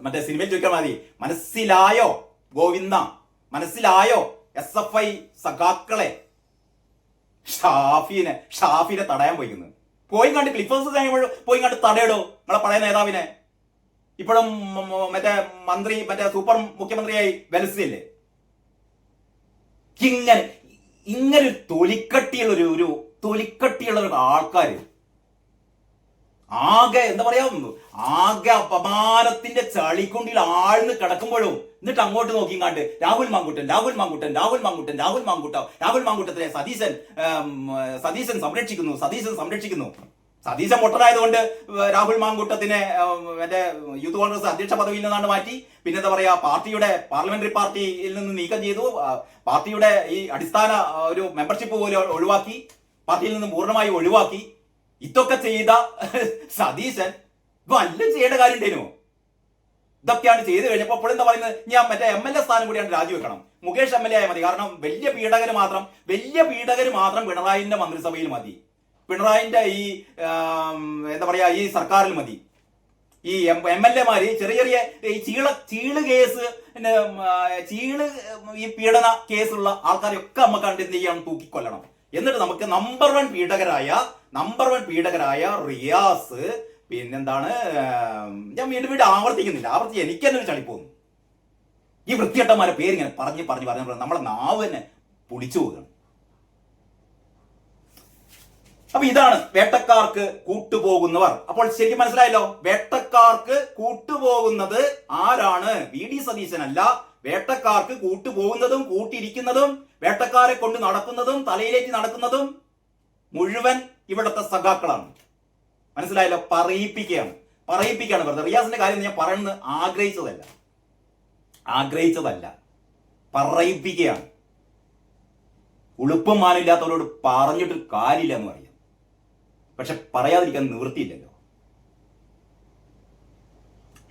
Speaker 1: മറ്റേ സിനിമയിൽ ചോദിക്കാൻ മതി, മനസ്സിലായോ ഗോവിന്ദ, മനസ്സിലായോ SFI സഖാക്കളെ? ഷാഫിനെ തടയാൻ പോയിക്കുന്നു. പോയി കണ്ട് ക്ലിഫേഴ്സ് പോയി കണ്ട് തടയിടോ നിങ്ങളെ പഴയ നേതാവിനെ. ഇപ്പോഴും മറ്റേ സൂപ്പർ മുഖ്യമന്ത്രിയായി വെലസില്ലേ? ഇങ്ങനെ തൊലിക്കട്ടിയുള്ള ഒരു ആൾക്കാര് ആകെ ആകെ അപമാനത്തിന്റെ ചളിക്കുണ്ടിൽ ആഴ്ന്ന് കിടക്കുമ്പോഴും എന്നിട്ട് അങ്ങോട്ട് നോക്കിങ്ങാണ്ട് രാഹുൽ മാങ്കൂട്ടത്തിനെ സതീശൻ സംരക്ഷിക്കുന്നു. സതീശൻ പൊട്ടനായതുകൊണ്ട് രാഹുൽ മാങ്കൂട്ടത്തിനെ മറ്റേ യൂത്ത് കോൺഗ്രസ് അധ്യക്ഷ പദവിയിൽ നിന്നാണ് മാറ്റി. പിന്നെ പാർട്ടിയുടെ പാർലമെന്ററി പാർട്ടിയിൽ നിന്ന് നീക്കം ചെയ്തു. പാർട്ടിയുടെ ഈ അടിസ്ഥാന ഒരു മെമ്പർഷിപ്പ് പോലും ഒഴിവാക്കി, പാർട്ടിയിൽ നിന്ന് പൂർണ്ണമായി ഒഴിവാക്കി. ഇതൊക്കെ ചെയ്ത സതീശൻ വല്ലതും ചെയ്യേണ്ട കാര്യം ഉണ്ടേനോ? ഇതൊക്കെയാണ് ചെയ്തു കഴിഞ്ഞപ്പോൾ അപ്പോഴെന്താ പറയുന്നത്, ഞാൻ മറ്റേ MLA സ്ഥാനം കൂടിയാണ് രാജിവെക്കണം, മുകേഷ് MLA ആയാൽ മതി, കാരണം വലിയ പീഡകര് മാത്രം പിണറായിന്റെ മന്ത്രിസഭയിൽ മതി, പിണറായിന്റെ ഈ ഈ സർക്കാരിൽ മതി. ഈ MLA ചെറിയ ചീള് കേസ് ഈ പീഡന കേസുള്ള ആൾക്കാരെയൊക്കെ നമുക്ക് കണ്ട് എന്ത് ചെയ്യണം, തൂക്കിക്കൊല്ലണം. എന്നിട്ട് നമുക്ക് നമ്പർ വൺ പീഡകരായ റിയാസ്, പിന്നെന്താണ്, ഞാൻ വീണ്ടും ആവർത്തിക്കുന്നില്ല, എനിക്ക് തന്നെ ഒരു ചളിപ്പോന്നു. ഈ വൃത്തികെട്ടന്മാരെ പേരിങ്ങനെ പറഞ്ഞ് നമ്മളെ നാവ് തന്നെ പുളിച്ചു പോകുകയാണ്. അപ്പൊ ഇതാണ് വേട്ടക്കാർക്ക് കൂട്ടുപോകുന്നവർ. അപ്പോൾ ശരിക്കും മനസ്സിലായല്ലോ, വേട്ടക്കാർക്ക് കൂട്ടുപോകുന്നത് ആരാണ്? VD സതീശനല്ല. വേട്ടക്കാർക്ക് കൂട്ടുപോകുന്നതും കൂട്ടിരിക്കുന്നതും വേട്ടക്കാരെ കൊണ്ട് നടക്കുന്നതും തലയിലേറ്റി നടക്കുന്നതും മുഴുവൻ ഇവിടുത്തെ സഖാക്കളാണ്. മനസ്സിലായല്ലോ? പറയിപ്പിക്കുകയാണ് വെറുതെ. റിയാസിന്റെ കാര്യം ഞാൻ പറയുന്നത് ആഗ്രഹിച്ചതല്ല, പറയിപ്പിക്കുകയാണ്. ഉളുപ്പും മാനില്ലാത്തവരോട് പറഞ്ഞിട്ട് കാര്യമില്ല എന്ന് പറയാം, പക്ഷെ പറയാതിരിക്കാൻ നിവൃത്തിയില്ലല്ലോ.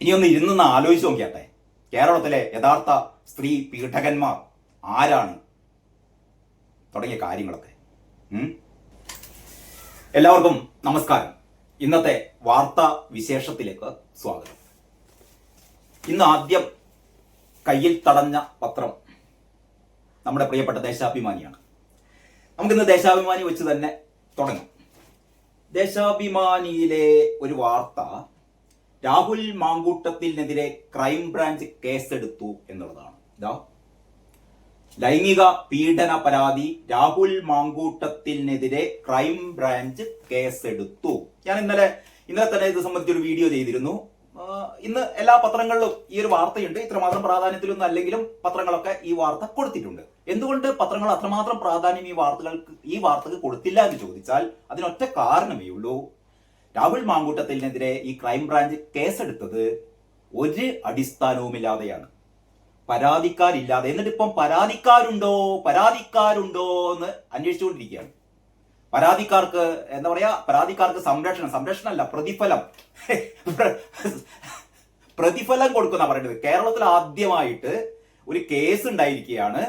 Speaker 1: ഇനി ഒന്ന് ഇരുന്ന് ആലോചിച്ച് നോക്കിയാട്ടെ, കേരളത്തിലെ യഥാർത്ഥ സ്ത്രീ പീഡകന്മാർ ആരാണ് തുടങ്ങിയ കാര്യങ്ങളൊക്കെ. എല്ലാവർക്കും നമസ്കാരം. ഇന്നത്തെ വാർത്താ വിശേഷത്തിലേക്ക് സ്വാഗതം. ഇന്ന് ആദ്യം കയ്യിൽ തടഞ്ഞ പത്രം നമ്മുടെ പ്രിയപ്പെട്ട ദേശാഭിമാനിയാണ്. നമുക്കിന്ന് ദേശാഭിമാനി വെച്ച് തന്നെ തുടങ്ങാം. ദേശാഭിമാനിയിലെ ഒരു വാർത്ത, രാഹുൽ മാങ്കൂട്ടത്തിനെതിരെ ക്രൈംബ്രാഞ്ച് കേസെടുത്തു എന്നുള്ളതാണ്. ഇതാ, ലൈംഗിക പീഡന പരാതി, രാഹുൽ മാങ്കൂട്ടത്തിനെതിരെ ക്രൈംബ്രാഞ്ച് കേസെടുത്തു. ഞാൻ ഇന്നലെ തന്നെ ഇത് സംബന്ധിച്ചൊരു വീഡിയോ ചെയ്തിരുന്നു. ഇന്ന് എല്ലാ പത്രങ്ങളിലും ഈ ഒരു വാർത്തയുണ്ട്. ഇത്രമാത്രം പ്രാധാന്യത്തിലൊന്നും അല്ലെങ്കിലും പത്രങ്ങളൊക്കെ ഈ വാർത്ത കൊടുത്തിട്ടുണ്ട്. എന്തുകൊണ്ട് പത്രങ്ങൾ അത്രമാത്രം പ്രാധാന്യം ഈ വാർത്തക്ക് കൊടുത്തില്ല എന്ന് ചോദിച്ചാൽ അതിനൊറ്റ കാരണമേ ഉള്ളൂ. രാഹുൽ മാങ്കൂട്ടത്തിനെതിരെ ഈ ക്രൈംബ്രാഞ്ച് കേസെടുത്തത് ഒരു അടിസ്ഥാനവുമില്ലാതെയാണ്. പരാതിക്കാരില്ലാതെ. എന്നിട്ട് ഇപ്പം പരാതിക്കാരുണ്ടോ എന്ന് അന്വേഷിച്ചുകൊണ്ടിരിക്കുകയാണ്. പരാതിക്കാർക്ക് എന്താ പറയാ, പരാതിക്കാർക്ക് സംരക്ഷണമല്ല, പ്രതിഫലം കൊടുക്കുന്ന പറയുന്നത്. കേരളത്തിൽ ആദ്യമായിട്ട് ഒരു കേസ് ഉണ്ടായിരിക്കുകയാണ്.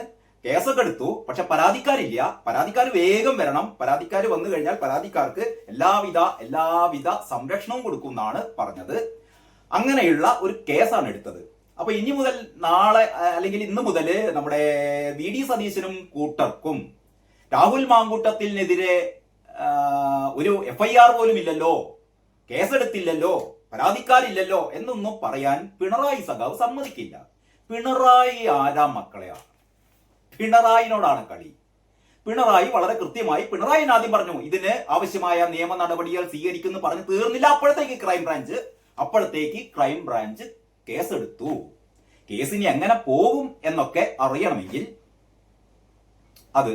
Speaker 1: കേസൊക്കെ എടുത്തു, പക്ഷെ പരാതിക്കാരില്ല. പരാതിക്കാർ വേഗം വരണം. പരാതിക്കാർ വന്നു കഴിഞ്ഞാൽ പരാതിക്കാർക്ക് എല്ലാവിധ സംരക്ഷണവും കൊടുക്കും എന്നാണ് പറഞ്ഞത്. അങ്ങനെയുള്ള ഒരു കേസാണ് എടുത്തത്. അപ്പൊ ഇനി മുതൽ നാളെ അല്ലെങ്കിൽ ഇന്ന് മുതൽ നമ്മുടെ വി ഡി സതീശനും കൂട്ടർക്കും രാഹുൽ മാങ്കൂട്ടത്തിനെതിരെ ഒരു FIR പോലും ഇല്ലല്ലോ, കേസെടുത്തില്ലല്ലോ, പരാതിക്കാരില്ലല്ലോ എന്നൊന്നും പറയാൻ പിണറായി സഖാവ് സമ്മതിക്കില്ല. പിണറായി ആരാ മക്കളെയാ? പിണറായിനോടാണ് കളി. പിണറായി വളരെ കൃത്യമായി, പിണറായി ആദ്യം പറഞ്ഞു ഇതിന് ആവശ്യമായ നിയമ നടപടികൾ സ്വീകരിക്കുന്നു പറഞ്ഞ് തീർന്നില്ല. അപ്പോഴത്തേക്ക് ക്രൈംബ്രാഞ്ച് കേസെടുത്തു. കേസിനി എങ്ങനെ പോകും എന്നൊക്കെ അറിയണമെങ്കിൽ അത്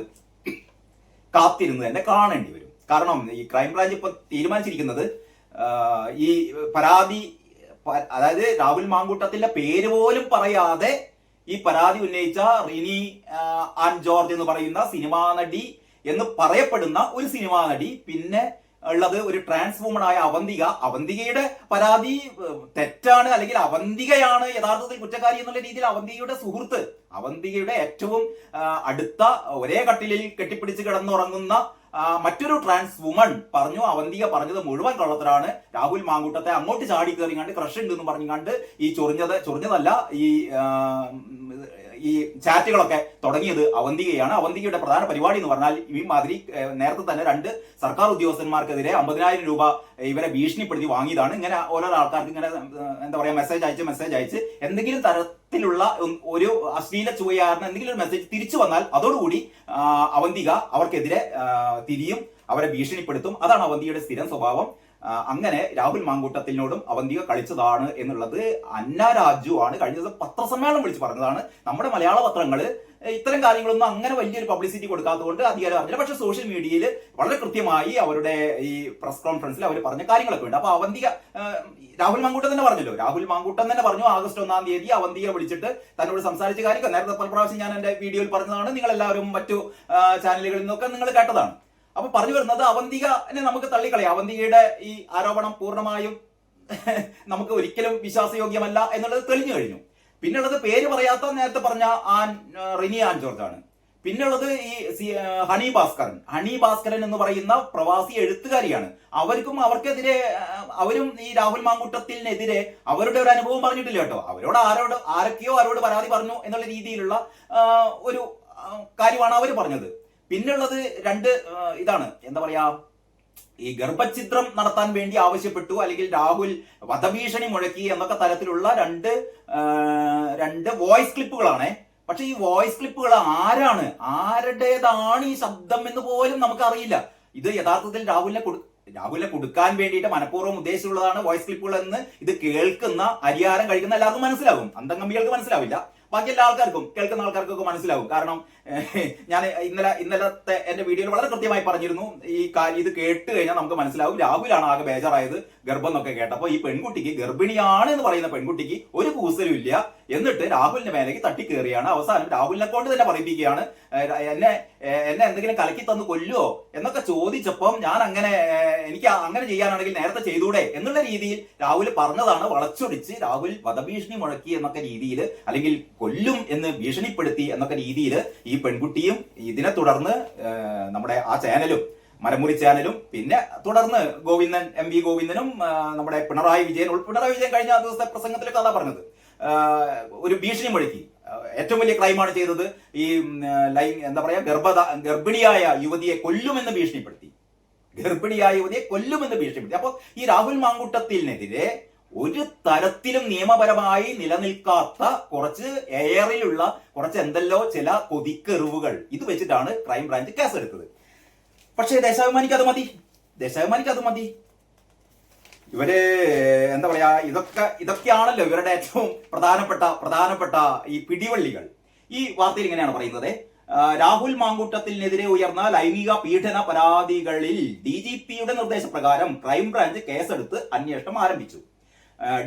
Speaker 1: കാത്തിരുന്ന് തന്നെ കാണേണ്ടി വരും. കാരണം ഈ ക്രൈംബ്രാഞ്ച് ഇപ്പൊ തീരുമാനിച്ചിരിക്കുന്നത് ഈ പരാതി, അതായത് രാഹുൽ മാങ്കൂട്ടത്തിന്റെ പേര് പോലും പറയാതെ ഈ പരാതി ഉന്നയിച്ച റിനി ആൻ ജോർജ് എന്ന് പറയുന്ന സിനിമാ നടി എന്ന് പറയപ്പെടുന്ന ഒരു സിനിമാ നടി, പിന്നെ ഉള്ളത് ഒരു ട്രാൻസ് വുമൺ ആയ അവന്തികയുടെ പരാതി തെറ്റാണ്, അല്ലെങ്കിൽ അവന്തികയാണ് യഥാർത്ഥത്തിൽ കുറ്റക്കാരി എന്നുള്ള രീതിയിൽ അവന്തികയുടെ സുഹൃത്ത്, അവന്തികയുടെ ഏറ്റവും അടുത്ത ഒരേ കട്ടിലിൽ കെട്ടിപ്പിടിച്ച് കിടന്നുറങ്ങുന്ന മറ്റൊരു ട്രാൻസ് വുമൺ പറഞ്ഞു അവന്തിക പറഞ്ഞത് മുഴുവൻ കള്ളത്തരാണ്, രാഹുൽ മാങ്കൂട്ടത്തെ അങ്ങോട്ട് ചാടി കയറിങ്ങാണ്ട് ക്രഷ് ഉണ്ട് എന്ന് പറഞ്ഞുകൊണ്ട് ഈ ചൊറിഞ്ഞതല്ല ഈ ചാറ്റുകളൊക്കെ തുടങ്ങിയത് അവന്തികയാണ്. അവന്തികയുടെ പ്രധാന പരിപാടി എന്ന് പറഞ്ഞാൽ ഈ മാതിരി നേരത്തെ തന്നെ 2 സർക്കാർ ഉദ്യോഗസ്ഥന്മാർക്കെതിരെ 50,000 രൂപ ഇവരെ ഭീഷണിപ്പെടുത്തി വാങ്ങിയതാണ്. ഇങ്ങനെ ഓരോ ആൾക്കാർക്ക് ഇങ്ങനെ എന്താ പറയാ മെസ്സേജ് അയച്ച് എന്തെങ്കിലും തരത്തിലുള്ള ഒരു അശ്ലീല ചുവയാർന്ന എന്തെങ്കിലും ഒരു മെസ്സേജ് തിരിച്ചു വന്നാൽ അതോടുകൂടി അവന്തിക അവർക്കെതിരെ തിരിയും, അവരെ ഭീഷണിപ്പെടുത്തും. അതാണ് അവന്തികയുടെ സ്ഥിരം സ്വഭാവം. അങ്ങനെ രാഹുൽ മാങ്കൂട്ടത്തിനോടും അവന്തിക കളിച്ചതാണ് എന്നുള്ളത് അന്ന രാജു ആണ് കഴിഞ്ഞ ദിവസം പത്രസമ്മേളനം വിളിച്ച് പറഞ്ഞതാണ്. നമ്മുടെ മലയാള പത്രങ്ങൾ ഇത്തരം കാര്യങ്ങളൊന്നും അങ്ങനെ വലിയൊരു പബ്ലിസിറ്റി കൊടുക്കാത്തതുകൊണ്ട് അധികാരം അറിഞ്ഞില്ല. പക്ഷെ സോഷ്യൽ മീഡിയയിൽ വളരെ കൃത്യമായി അവരുടെ ഈ പ്രസ് കോൺഫറൻസിൽ അവർ പറഞ്ഞ കാര്യങ്ങളൊക്കെ ഉണ്ട്. അപ്പൊ അവന്തിക രാഹുൽ മാങ്കൂട്ടം തന്നെ പറഞ്ഞല്ലോ, രാഹുൽ മാങ്കൂട്ടം തന്നെ പറഞ്ഞു ആഗസ്റ്റ് 1-ാം തീയതി അവന്തിക വിളിച്ചിട്ട് തന്നോട് സംസാരിച്ച കാര്യം നേരത്തെ പല പ്രാവശ്യം ഞാൻ എന്റെ വീഡിയോയിൽ പറഞ്ഞതാണ്, നിങ്ങൾ എല്ലാവരും മറ്റു ചാനലുകളിൽ നിന്നൊക്കെ നിങ്ങൾ കേട്ടതാണ്. അപ്പൊ പറഞ്ഞു വരുന്നത് അവന്തികനെ നമുക്ക് തള്ളിക്കളയാം, അവന്തികയുടെ ഈ ആരോപണം പൂർണ്ണമായും നമുക്ക് ഒരിക്കലും വിശ്വാസയോഗ്യമല്ല എന്നുള്ളത് തെളിഞ്ഞു കഴിഞ്ഞു. പിന്നുള്ളത് പേര് പറയാത്ത നേരത്തെ പറഞ്ഞ റിനി ആൻ ജോർജ് ആണ്. പിന്നുള്ളത് ഈ ഹണി ഭാസ്കരൻ എന്ന് പറയുന്ന പ്രവാസി എഴുത്തുകാരിയാണ്. അവർക്കെതിരെ അവരും ഈ രാഹുൽ മാങ്കൂട്ടത്തിനെതിരെ അവരുടെ ഒരു അനുഭവം പറഞ്ഞിട്ടില്ല കേട്ടോ. ആരൊക്കെയോ പരാതി പറഞ്ഞു എന്നുള്ള രീതിയിലുള്ള ഒരു കാര്യമാണ് അവർ പറഞ്ഞത്. പിന്നുള്ളത് 2 ഇതാണ് എന്താ പറയാ, ഈ ഗർഭഛിദ്രം നടത്താൻ വേണ്ടി ആവശ്യപ്പെട്ടു, അല്ലെങ്കിൽ രാഹുൽ വധഭീഷണി മുഴക്കി എന്നൊക്കെ തരത്തിലുള്ള രണ്ട് വോയിസ് ക്ലിപ്പുകളാണ്. പക്ഷെ ഈ വോയിസ് ക്ലിപ്പുകൾ ആരുടേതാണ് ഈ ശബ്ദം എന്ന് പോലും നമുക്ക് അറിയില്ല. ഇത് യഥാർത്ഥത്തിൽ രാഹുലിനെ കൊടുക്കാൻ വേണ്ടിയിട്ട് മനഃപൂർവ്വം ഉദ്ദേശിച്ചുള്ളതാണ് വോയിസ് ക്ലിപ്പുകൾ എന്ന് ഇത് കേൾക്കുന്ന അരിയാരം കഴിക്കുന്ന എല്ലാവർക്കും മനസ്സിലാവും. അന്തംഗമ്മികൾക്ക് മനസ്സിലാവില്ല, ബാക്കി എല്ലാ ആൾക്കാർക്കും കേൾക്കുന്ന ആൾക്കാർക്കൊക്കെ മനസ്സിലാവും. കാരണം ഞാൻ ഇന്നലത്തെ എന്റെ വീഡിയോയിൽ വളരെ കൃത്യമായി പറഞ്ഞിരുന്നു, ഇത് കേട്ട് കഴിഞ്ഞാൽ നമുക്ക് മനസ്സിലാവും രാഹുലാണ് ആകെ ബേജാറായത് ഗർഭം എന്നൊക്കെ കേട്ടപ്പോൾ. ഈ പെൺകുട്ടിക്ക് ഗർഭിണിയാണ് എന്ന് പറയുന്ന പെൺകുട്ടിക്ക് ഒരു കൂസലും ഇല്ല, എന്നിട്ട് രാഹുലിന്റെ മേലേക്ക് തട്ടിക്കേറിയാണ്. അവസാനം രാഹുലിനെ കൊണ്ട് തന്നെ പറയിപ്പിക്കുകയാണ്, എന്നെ എന്തെങ്കിലും കലക്കി തന്നു കൊല്ലുവോ എന്നൊക്കെ ചോദിച്ചപ്പം എനിക്ക് അങ്ങനെ ചെയ്യാനാണെങ്കിൽ നേരത്തെ ചെയ്തൂടെ എന്നുള്ള രീതിയിൽ രാഹുൽ പറഞ്ഞതാണ് വളച്ചൊടിച്ച് രാഹുൽ വധഭീഷണി മുഴക്കി എന്നൊക്കെ രീതിയിൽ, അല്ലെങ്കിൽ കൊല്ലും എന്ന് ഭീഷണിപ്പെടുത്തി എന്നൊക്കെ രീതിയിൽ ഈ പെൺകുട്ടിയും ഇതിനെ തുടർന്ന് നമ്മുടെ ആ ചാനലും മരമുറി ചാനലും പിന്നെ തുടർന്ന് MV ഗോവിന്ദനും നമ്മുടെ പിണറായി വിജയൻ കഴിഞ്ഞ ദിവസത്തെ പ്രസംഗത്തിലൊക്കെ അതാ പറഞ്ഞത്, ഒരു ഭീഷണി മുഴക്കി. ഏറ്റവും വലിയ ക്രൈമാണ് ചെയ്തത്, ഈ എന്താ പറയാ ഗർഭിണിയായ യുവതിയെ കൊല്ലുമെന്ന് ഭീഷണിപ്പെടുത്തി. അപ്പൊ ഈ രാഹുൽ മാങ്കൂട്ടത്തിനെതിരെ ഒരു തരത്തിലും നിയമപരമായി നിലനിൽക്കാത്ത കുറച്ച് എയറിലുള്ള കുറച്ച് എന്തെല്ലോ ചില കൊതിക്കെറിവുകൾ ഇത് വെച്ചിട്ടാണ് ക്രൈംബ്രാഞ്ച് കേസെടുത്തത്. പക്ഷേ ദേശാഭിമാനിക്ക് അത് മതി. ഇവര് എന്താ പറയാ, ഇതൊക്കെയാണല്ലോ ഇവരുടെ ഏറ്റവും പ്രധാനപ്പെട്ട ഈ പിടിവള്ളികൾ. ഈ വാർത്തയിൽ ഇങ്ങനെയാണ് പറയുന്നത്, രാഹുൽ മാങ്കൂട്ടത്തിനെതിരെ ഉയർന്ന ലൈംഗിക പീഡന പരാതികളിൽ DGPയുടെ നിർദ്ദേശപ്രകാരം ക്രൈംബ്രാഞ്ച് കേസെടുത്ത് അന്വേഷണം ആരംഭിച്ചു.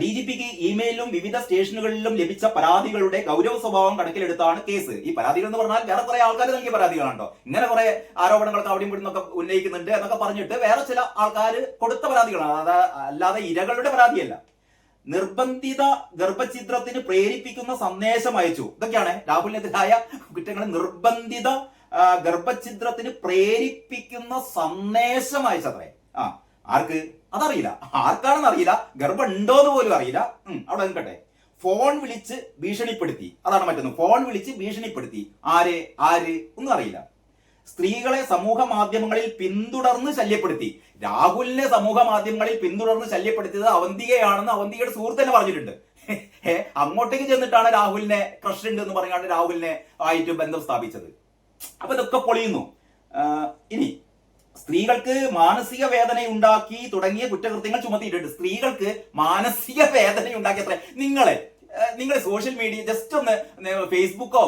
Speaker 1: DGPക്ക് ഇമെയിലും വിവിധ സ്റ്റേഷനുകളിലും ലഭിച്ച പരാതികളുടെ ഗൗരവ സ്വഭാവം കണക്കിലെടുത്താണ് കേസ്. ഈ പരാതികൾ എന്ന് പറഞ്ഞാൽ വേറെ കുറെ ആൾക്കാർ നൽകിയ പരാതികളാണോ, ഇങ്ങനെ കുറെ ആരോപണങ്ങളൊക്കെ അവിടെയും ഇവിടെ നിന്നൊക്കെ ഉന്നയിക്കുന്നുണ്ട് എന്നൊക്കെ പറഞ്ഞിട്ട് വേറെ ചില ആൾക്കാർ കൊടുത്ത പരാതികളാണ്, അല്ലാതെ ഇരകളുടെ പരാതിയല്ല. നിർബന്ധിത ഗർഭഛിദ്രത്തിന് പ്രേരിപ്പിക്കുന്ന സന്ദേശം അയച്ചു. ഇതൊക്കെയാണ് രാഹുലിനെതിരായ കുറ്റങ്ങൾ. നിർബന്ധിത ഗർഭഛിദ്രത്തിന് പ്രേരിപ്പിക്കുന്ന സന്ദേശം അയച്ചത്രേ. ആർക്ക് അതറിയില്ല, ആർക്കാണെന്ന് അറിയില്ല, ഗർഭം ഉണ്ടോന്ന് പോലും അറിയില്ല. അവിടെ നിൽക്കട്ടെ. ഫോൺ വിളിച്ച് ഭീഷണിപ്പെടുത്തി, അതാണ് മറ്റൊന്ന്. ഫോൺ വിളിച്ച് ഭീഷണിപ്പെടുത്തി. ആര് ഒന്നും അറിയില്ല. സ്ത്രീകളെ സമൂഹ മാധ്യമങ്ങളിൽ പിന്തുടർന്ന് ശല്യപ്പെടുത്തി. രാഹുലിനെ സമൂഹ മാധ്യമങ്ങളിൽ പിന്തുടർന്ന് ശല്യപ്പെടുത്തിയത് അവന്തികയാണെന്ന് അവന്തികയുടെ സുഹൃത്ത് തന്നെ പറഞ്ഞിട്ടുണ്ട്. അങ്ങോട്ടേക്ക് ചെന്നിട്ടാണ് രാഹുലിനെ ക്രഷ് ഉണ്ട് എന്ന് പറഞ്ഞാണ് രാഹുലിനെ ആയിട്ട് ബന്ധം സ്ഥാപിച്ചത്. അപ്പൊ ഇതൊക്കെ പൊളിയുന്നു. ഇനി സ്ത്രീകൾക്ക് മാനസിക വേദന ഉണ്ടാക്കി തുടങ്ങിയ കുറ്റകൃത്യങ്ങൾ ചുമത്തിയിട്ടുണ്ട്. സ്ത്രീകൾക്ക് മാനസിക വേദന ഉണ്ടാക്കിയത്ര നിങ്ങളെ സോഷ്യൽ മീഡിയ ജസ്റ്റ് ഒന്ന് ഫേസ്ബുക്കോ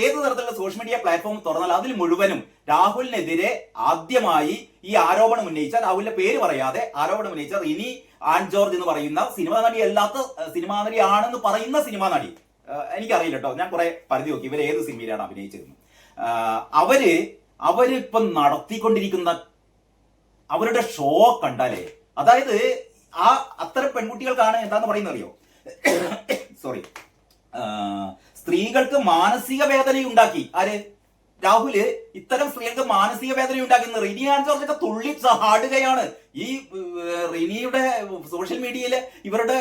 Speaker 1: ഏത് തരത്തിലുള്ള സോഷ്യൽ മീഡിയ പ്ലാറ്റ്ഫോം തുറന്നാൽ അതിൽ മുഴുവനും രാഹുലിനെതിരെ ആദ്യമായി ഈ ആരോപണം ഉന്നയിച്ച, രാഹുലിന്റെ പേര് പറയാതെ ആരോപണം ഉന്നയിച്ച റിനി ആൻ ജോർജ് എന്ന് പറയുന്ന സിനിമാ നടി അല്ലാത്ത സിനിമാ നടി ആണെന്ന് പറയുന്ന സിനിമാ നടി, എനിക്കറിയില്ല കേട്ടോ, ഞാൻ കുറെ പരിധി നോക്കി ഇവർ ഏത് സിനിമയിലാണ് അഭിനയിച്ചതെന്ന്. അവരിപ്പം നടത്തിക്കൊണ്ടിരിക്കുന്ന അവരുടെ ഷോ കണ്ടാലേ, അതായത് അത്തരം പെൺകുട്ടികൾക്കാണ് എന്താന്ന് പറയുന്നത് അറിയോ, സോറി, സ്ത്രീകൾക്ക് മാനസിക വേദന ഉണ്ടാക്കി. ആര്? രാഹുല് ഇത്തരം സ്ത്രീകൾക്ക് മാനസിക വേദന ഉണ്ടാക്കുന്ന റിനി ആൻ ജോർജ് ഒക്കെ തുള്ളി ചാടുകയാണ്. ഈ റിനിയുടെ സോഷ്യൽ മീഡിയയില് ഇവരുടെ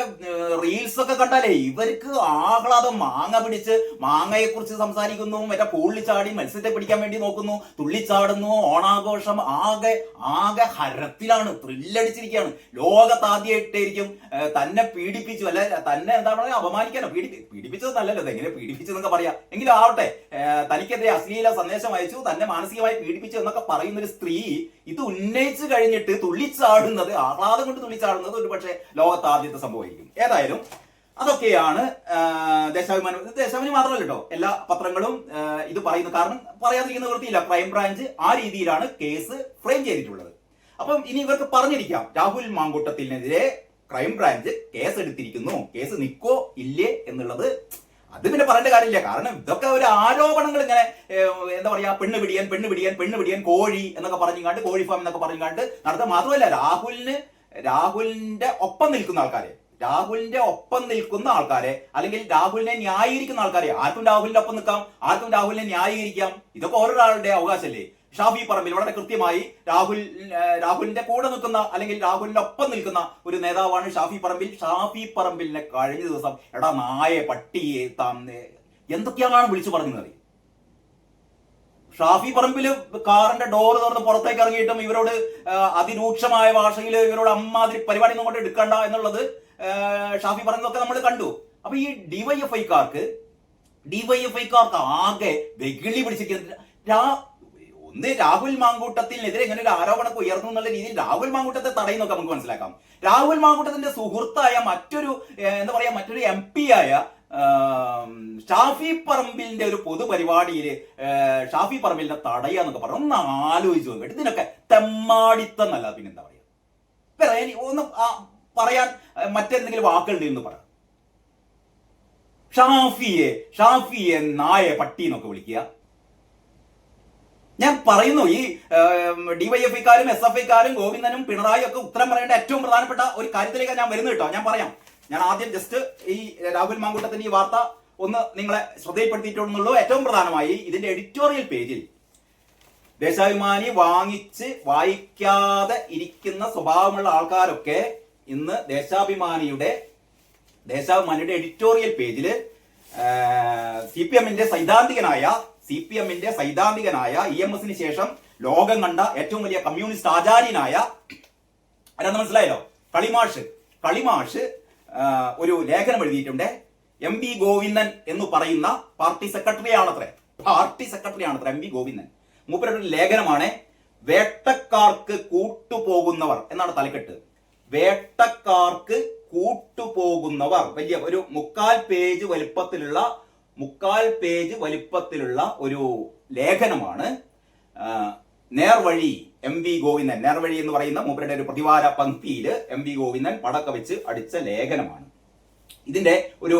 Speaker 1: റീൽസ് ഒക്കെ കണ്ടാലേ ഇവർക്ക് ആഹ്ലാദം. മാങ്ങ പിടിച്ച് മാങ്ങയെ കുറിച്ച് സംസാരിക്കുന്നു, മറ്റേ പൂള്ളി ചാടി മത്സ്യത്തെ പിടിക്കാൻ വേണ്ടി നോക്കുന്നു, തുള്ളിച്ചാടുന്നു, ഓണാഘോഷം. ആകെ ഹരത്തിലാണ്, ത്രില്ലടിച്ചിരിക്കുകയാണ്. ലോകത്താദ്യമായിട്ടായിരിക്കും തന്നെ പീഡിപ്പിച്ചു, അല്ലെ തന്നെ എന്താ പറയുക, അപമാനിക്കാനോ പീഡിപ്പിച്ചതെന്നല്ലല്ലോ, എങ്ങനെ പീഡിപ്പിച്ചതെന്നൊക്കെ പറയാം. എങ്കിലും ആവട്ടെ, തനിക്കെതിരെ അശ്ലീല സന്ദേശം അയച്ചു, തന്നെ മാനസികമായി പീഡിപ്പിച്ചു എന്നൊക്കെ പറയുന്ന ഒരു സ്ത്രീ ഇത് ഉന്നയിച്ചു കഴിഞ്ഞിട്ട് തുള്ളിച്ചാടുന്നത്, ആഹ്ലാദം കൊണ്ട് തുള്ളിച്ചാടുന്നത് ഒരു പക്ഷേ ലോകത്താദ്യത്തെ സംഭവമായിരിക്കും. ഏതായാലും അതൊക്കെയാണ് ദേശാഭിമാനി മാത്രമല്ല കേട്ടോ, എല്ലാ പത്രങ്ങളും ഇത് പറയുന്നു. കാരണം പറയാതിരിക്കുന്ന വൃത്തിയില്ല. ക്രൈംബ്രാഞ്ച് ആ രീതിയിലാണ് കേസ് ഫ്രെയിം ചെയ്തിട്ടുള്ളത്. അപ്പം ഇനി ഇവർക്ക് പറഞ്ഞിരിക്കാം, രാഹുൽ മാങ്കൂട്ടത്തിനെതിരെ ക്രൈംബ്രാഞ്ച് കേസ് എടുത്തിരിക്കുന്നു, കേസ് നിൽക്കോ ഇല്ലേ എന്നുള്ളത് അത് പിന്നെ പറയേണ്ട കാര്യമില്ല. കാരണം ഇതൊക്കെ ഒരു ആരോപണങ്ങൾ, ഇങ്ങനെ എന്താ പറയാ, പെണ്ണ് പിടിയാൻ കോഴി എന്നൊക്കെ പറഞ്ഞുകൊണ്ട്, കോഴി ഫാം എന്നൊക്കെ പറഞ്ഞുകൊണ്ട് നടത്തുക. മാത്രമല്ല രാഹുലിന്റെ ഒപ്പം നിൽക്കുന്ന ആൾക്കാരെ അല്ലെങ്കിൽ രാഹുലിനെ ന്യായീകരിക്കുന്ന ആൾക്കാരെ, ആർക്കും രാഹുലിന്റെ ഒപ്പം നിൽക്കാം, ആർക്കും രാഹുലിനെ ന്യായീകരിക്കാം. ഇതൊക്കെ ഓരോരാളുടെ അവകാശമല്ലേ. ഷാഫി പറമ്പിൽ വളരെ കൃത്യമായി രാഹുലിന്റെ കൂടെ നിൽക്കുന്ന അല്ലെങ്കിൽ രാഹുലിന്റെ ഒപ്പം നിൽക്കുന്ന ഒരു നേതാവാണ് ഷാഫി പറമ്പിൽ. ഷാഫി പറമ്പിലിനെ കഴിഞ്ഞ ദിവസം എടാ നായെ പട്ടിയെ എന്തൊക്കെയാണ് വിളിച്ചു പറഞ്ഞത്. ഷാഫി പറമ്പില് കാറിന്റെ ഡോറ് തുറന്ന് പുറത്തേക്ക് ഇറങ്ങിയിട്ടും ഇവരോട് അതിരൂക്ഷമായ ഭാഷയിൽ ഇവരോട് അമ്മാതിരി പരിപാടി ഒന്നും എടുക്കണ്ട എന്നുള്ളത് ഷാഫി പറമ്പിലൊക്കെ നമ്മൾ കണ്ടു. അപ്പൊ ഈ ഡിവൈഎഫ്ഐക്കാർക്ക് ആകെ വെകിളി പിടിച്ചിരിക്കുന്ന ഒന്ന്, രാഹുൽ മാങ്കൂട്ടത്തിനെതിരെ ഇങ്ങനെ ഒരു ആരോപണമൊക്കെ ഉയർന്നു എന്നുള്ള രീതിയിൽ രാഹുൽ മാങ്കൂട്ടത്തെ തടയുന്നൊക്കെ നമുക്ക് മനസ്സിലാക്കാം. രാഹുൽ മാങ്കൂട്ടത്തിന്റെ സുഹൃത്തായ മറ്റൊരു MP ആയ ഷാഫി പറമ്പിലിന്റെ ഒരു പൊതുപരിപാടിയിൽ ഷാഫി പറമ്പിലിനെ തടയുക എന്നൊക്കെ പറഞ്ഞു. ഒന്ന് ആലോചിച്ച് നോക്കട്ടെ, ഇതിനൊക്കെ തെമ്മാടിത്തം എന്നല്ല പിന്നെന്താ പറയാ. ഒന്ന് പറയാൻ മറ്റെന്തെങ്കിലും വാക്കുകളുണ്ട് എന്ന് പറയാം. ഷാഫിയെ നായ പട്ടി എന്നൊക്കെ വിളിക്കുക. ഞാൻ പറയുന്നു, ഈ ഡിവൈഎഫ്ഐക്കാരും SFIക്കാരും ഗോവിന്ദനും പിണറായി ഒക്കെ ഉത്തരം പറയേണ്ട ഏറ്റവും പ്രധാനപ്പെട്ട ഒരു കാര്യത്തിലേക്കാണ് ഞാൻ വരുന്നത് കേട്ടോ. ഞാൻ പറയാം. ഞാൻ ആദ്യം ജസ്റ്റ് ഈ രാഹുൽ മാങ്കൂട്ടത്തിന്റെ ഈ വാർത്ത ഒന്ന് നിങ്ങളെ ശ്രദ്ധയിൽപ്പെടുത്തിയിട്ടുള്ളൂ. ഏറ്റവും പ്രധാനമായി ഇതിന്റെ എഡിറ്റോറിയൽ പേജിൽ ദേശാഭിമാനി വായിക്കാതെ ഇരിക്കുന്ന സ്വഭാവമുള്ള ആൾക്കാരൊക്കെ ഇന്ന് ദേശാഭിമാനിയുടെ എഡിറ്റോറിയൽ പേജില് CPMന്റെ സൈദ്ധാന്തികനായ EMSന് ശേഷം ലോകം കണ്ട ഏറ്റവും വലിയ കമ്മ്യൂണിസ്റ്റ് ആചാര്യനായ ആരാന്ന് മനസ്സിലായല്ലോ, കളിമാഷ് ഒരു ലേഖനം എഴുതിയിട്ടുണ്ട്. MB ഗോവിന്ദൻ എന്ന് പറയുന്ന പാർട്ടി സെക്രട്ടറിയാണത്രേ MB ഗോവിന്ദൻ. മൂപ്പരുടെ ഒരു ലേഖനമാണ് വേട്ടക്കാർക്ക് കൂട്ടുപോകുന്നവർ എന്നാണ് തലക്കെട്ട്. വേട്ടക്കാർക്ക് കൂട്ടുപോകുന്നവർ, വലിയ ഒരു 3/4 പേജ് വലിപ്പത്തിലുള്ള ഒരു ലേഖനമാണ് നേർവഴി MV ഗോവിന്ദൻ നേർവഴി എന്ന് പറയുന്ന മൂപ്പരുടെ ഒരു പ്രതിവാര പങ്ക്തിയിൽ MV ഗോവിന്ദൻ പടക്ക വെച്ച് അടിച്ച ലേഖനമാണ്. ഇതിന്റെ ഒരു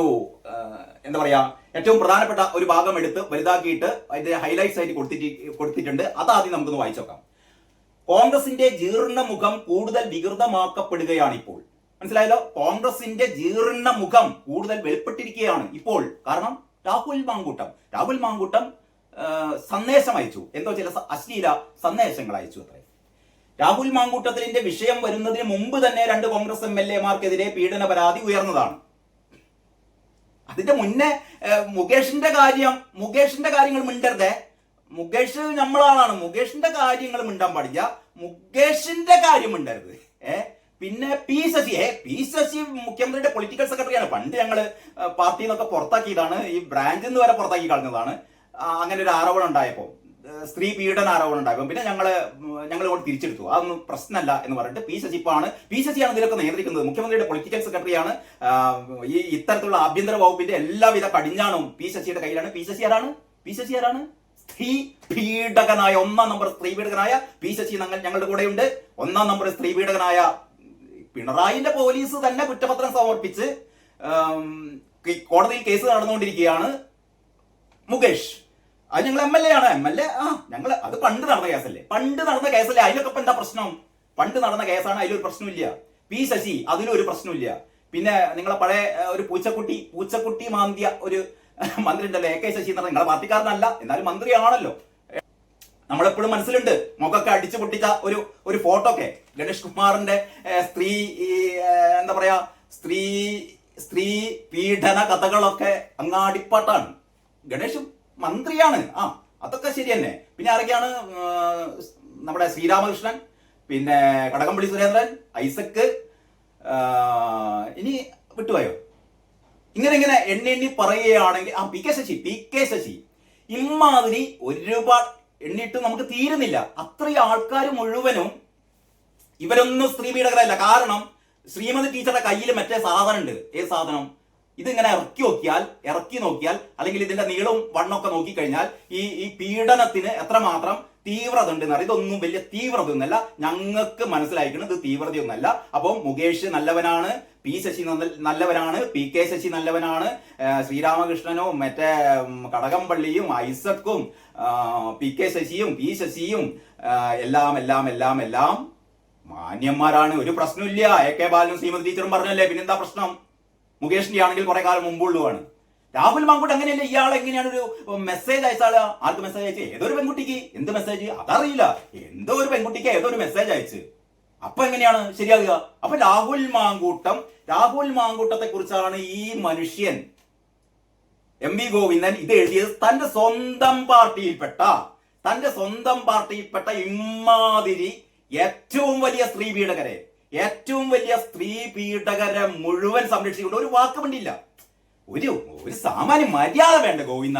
Speaker 1: എന്താ പറയാ ഏറ്റവും പ്രധാനപ്പെട്ട ഒരു ഭാഗം എടുത്ത് വലുതാക്കിയിട്ട് അതിന്റെ ഹൈലൈറ്റ്സ് ആയിട്ട് കൊടുത്തിട്ടുണ്ട്. അതാദ്യം നമുക്കൊന്ന് വായിച്ചു നോക്കാം. കോൺഗ്രസിന്റെ ജീർണ മുഖം കൂടുതൽ വികൃതമാക്കപ്പെടുകയാണ് ഇപ്പോൾ. മനസ്സിലായല്ലോ? കോൺഗ്രസിന്റെ ജീർണ മുഖം കൂടുതൽ വെളിപ്പെട്ടിരിക്കുകയാണ് ഇപ്പോൾ. കാരണം രാഹുൽ മാങ്കൂട്ടം സന്ദേശം അയച്ചു. എന്തോ ചില അശ്ലീല സന്ദേശങ്ങൾ അയച്ചു അത്രേ. രാഹുൽ മാങ്കൂട്ടത്തിന്റെ വിഷയം വരുന്നതിന് മുമ്പ് തന്നെ 2 കോൺഗ്രസ് MLA-മാർക്കെതിരെ പീഡന പരാതി ഉയർന്നതാണ്. അതിന്റെ മുന്നേ മുകേഷിന്റെ കാര്യങ്ങൾ മിണ്ടരുതേ. മുകേഷ് നമ്മളാളാണ്. മുകേഷിന്റെ കാര്യങ്ങൾ മിണ്ടാൻ പാടില്ല. മുകേഷിന്റെ കാര്യം മിണ്ടരുത്. പിന്നെ പി ശശി മുഖ്യമന്ത്രിയുടെ പൊളിറ്റിക്കൽ സെക്രട്ടറിയാണ്. പണ്ട് ഞങ്ങള് പാർട്ടിയിൽ നിന്നൊക്കെ പുറത്താക്കിയതാണ്. ഈ ബ്രാഞ്ചിൽ നിന്ന് വരെ പുറത്താക്കി കളഞ്ഞതാണ്. അങ്ങനെ ഒരു ആരോപണം ഉണ്ടായപ്പോ, സ്ത്രീ പീഡന ആരോപണം ഉണ്ടായപ്പോ പിന്നെ ഞങ്ങൾ ഇങ്ങോട്ട് തിരിച്ചെടുത്തു. അതൊന്നും പ്രശ്നമല്ല എന്ന് പറഞ്ഞിട്ട് പി ശശിയാണ് ഇതിലൊക്കെ നിയന്ത്രിക്കുന്നത്. മുഖ്യമന്ത്രിയുടെ പൊളിറ്റിക്കൽ സെക്രട്ടറിയാണ്. ഈ ഇത്തരത്തിലുള്ള ആഭ്യന്തര വകുപ്പിന്റെ എല്ലാവിധ കടിഞ്ഞാണും പി ശശിയുടെ കയ്യിലാണ്. പി ശശി ആരാണ്? സ്ത്രീ പീഡകനായ 1-ാം നമ്പർ സ്ത്രീ പീഡകനായ പി ശശി ഞങ്ങളുടെ കൂടെയുണ്ട്. 1-ാം നമ്പർ സ്ത്രീ പീഡകനായ പിണറായിന്റെ പോലീസ് തന്നെ കുറ്റപത്രം സമർപ്പിച്ച് കോടതിയിൽ കേസ് നടന്നുകൊണ്ടിരിക്കുകയാണ് മുകേഷ്. അത് ഞങ്ങൾ MLA ആണ്. ഞങ്ങൾ അത് പണ്ട് നടന്ന കേസല്ലേ. അതിലൊക്കെ എന്താ പ്രശ്നം? പണ്ട് നടന്ന കേസാണ്, അതിലൊരു പ്രശ്നമില്ല. പി ശശി അതിലൊരു പ്രശ്നമില്ല. പിന്നെ നിങ്ങളെ പഴയ ഒരു പൂച്ചക്കുട്ടി മാന്തിയ ഒരു മന്ത്രി ഉണ്ടല്ലോ, AK ശശി എന്ന് പറഞ്ഞാൽ നിങ്ങളെ പാർട്ടിക്കാരനല്ല, എന്നാലും മന്ത്രിയാണല്ലോ. നമ്മളെപ്പോഴും മനസ്സിലുണ്ട് മുഖമൊക്കെ അടിച്ചു പൊട്ടിച്ച ഒരു ഫോട്ടോ ഒക്കെ. ഗണേഷ് കുമാറിന്റെ എന്താ പറയാ സ്ത്രീ പീഡന കഥകളൊക്കെ അങ്ങാടിപ്പാട്ടാണ്. ഗണേഷ് മന്ത്രിയാണ്. അതൊക്കെ ശരി തന്നെ. പിന്നെ ആരൊക്കെയാണ്? നമ്മുടെ ശ്രീരാമകൃഷ്ണൻ, പിന്നെ കടകംപള്ളി സുരേന്ദ്രൻ, ഐസക്, ഇനി വിട്ടുപോയോ? ഇങ്ങനെ എണ്ണി പറയുകയാണെങ്കിൽ പി കെ ശശി ഇമാതിരി ഒരുപാട് എണ്ണിട്ട് നമുക്ക് തീരുന്നില്ല. അത്രയും ആൾക്കാർ മുഴുവനും ഇവരൊന്നും സ്ത്രീ പീഡകരല്ല. കാരണം ശ്രീമതി ടീച്ചറുടെ കയ്യിൽ മറ്റേ സാധനം ഉണ്ട്. ഏത് സാധനം? ഇതിങ്ങനെ ഇറക്കി നോക്കിയാൽ അല്ലെങ്കിൽ ഇതിന്റെ നീളവും വണ്ണമൊക്കെ നോക്കിക്കഴിഞ്ഞാൽ ഈ പീഡനത്തിന് എത്രമാത്രം തീവ്രത ഉണ്ട് എന്നറിയാം. ഇതൊന്നും വലിയ തീവ്രത ഒന്നല്ല. ഞങ്ങൾക്ക് മനസ്സിലായിരിക്കുന്നത് ഇത് തീവ്രതയൊന്നല്ല. അപ്പം മുകേഷ് നല്ലവനാണ്, പി ശശി നല്ലവനാണ്, പി കെ ശശി നല്ലവനാണ്, ശ്രീരാമകൃഷ്ണനോ മറ്റേ കടകംപള്ളിയും ഐസക്കും പി കെ ശശിയും പി ശശിയും എല്ലാം മാന്യന്മാരാണ്. ഒരു പ്രശ്നമില്ല. AK ബാലനും ശ്രീമതി ടീച്ചറും പറഞ്ഞല്ലേ, പിന്നെന്താ പ്രശ്നം? മുകേഷിന്റെ ആണെങ്കിൽ കുറെ കാലം മുമ്പുള്ളതാണ്. രാഹുൽ മാങ്കൂട്ട് അങ്ങനെയല്ലേ. ഇയാൾ എങ്ങനെയാണ് ഒരു മെസ്സേജ് അയച്ചാള്? ആർക്ക് മെസ്സേജ് അയച്ച്? ഏതൊരു പെൺകുട്ടിക്ക്. എന്ത് മെസ്സേജ് അതറിയില്ല. എന്തോ ഒരു പെൺകുട്ടിക്ക് ഏതോ ഒരു മെസ്സേജ് അയച്ച്. അപ്പൊ എങ്ങനെയാണ് ശരിയാകുക? അപ്പൊ രാഹുൽ മാങ്കൂട്ടത്തെ കുറിച്ചാണ് ഈ മനുഷ്യൻ MV ഗോവിന്ദൻ ഇത് എഴുതിയത്. തന്റെ സ്വന്തം പാർട്ടിയിൽപ്പെട്ട ഇമാതിരി ഏറ്റവും വലിയ സ്ത്രീ പീഡകരെ മുഴുവൻ സംരക്ഷിച്ചുകൊണ്ട് ഒരു വാക്ക് വേണ്ടിയില്ല. ഒരു സാമാന്യ മര്യാദ വേണ്ട ഗോവിന്ദ.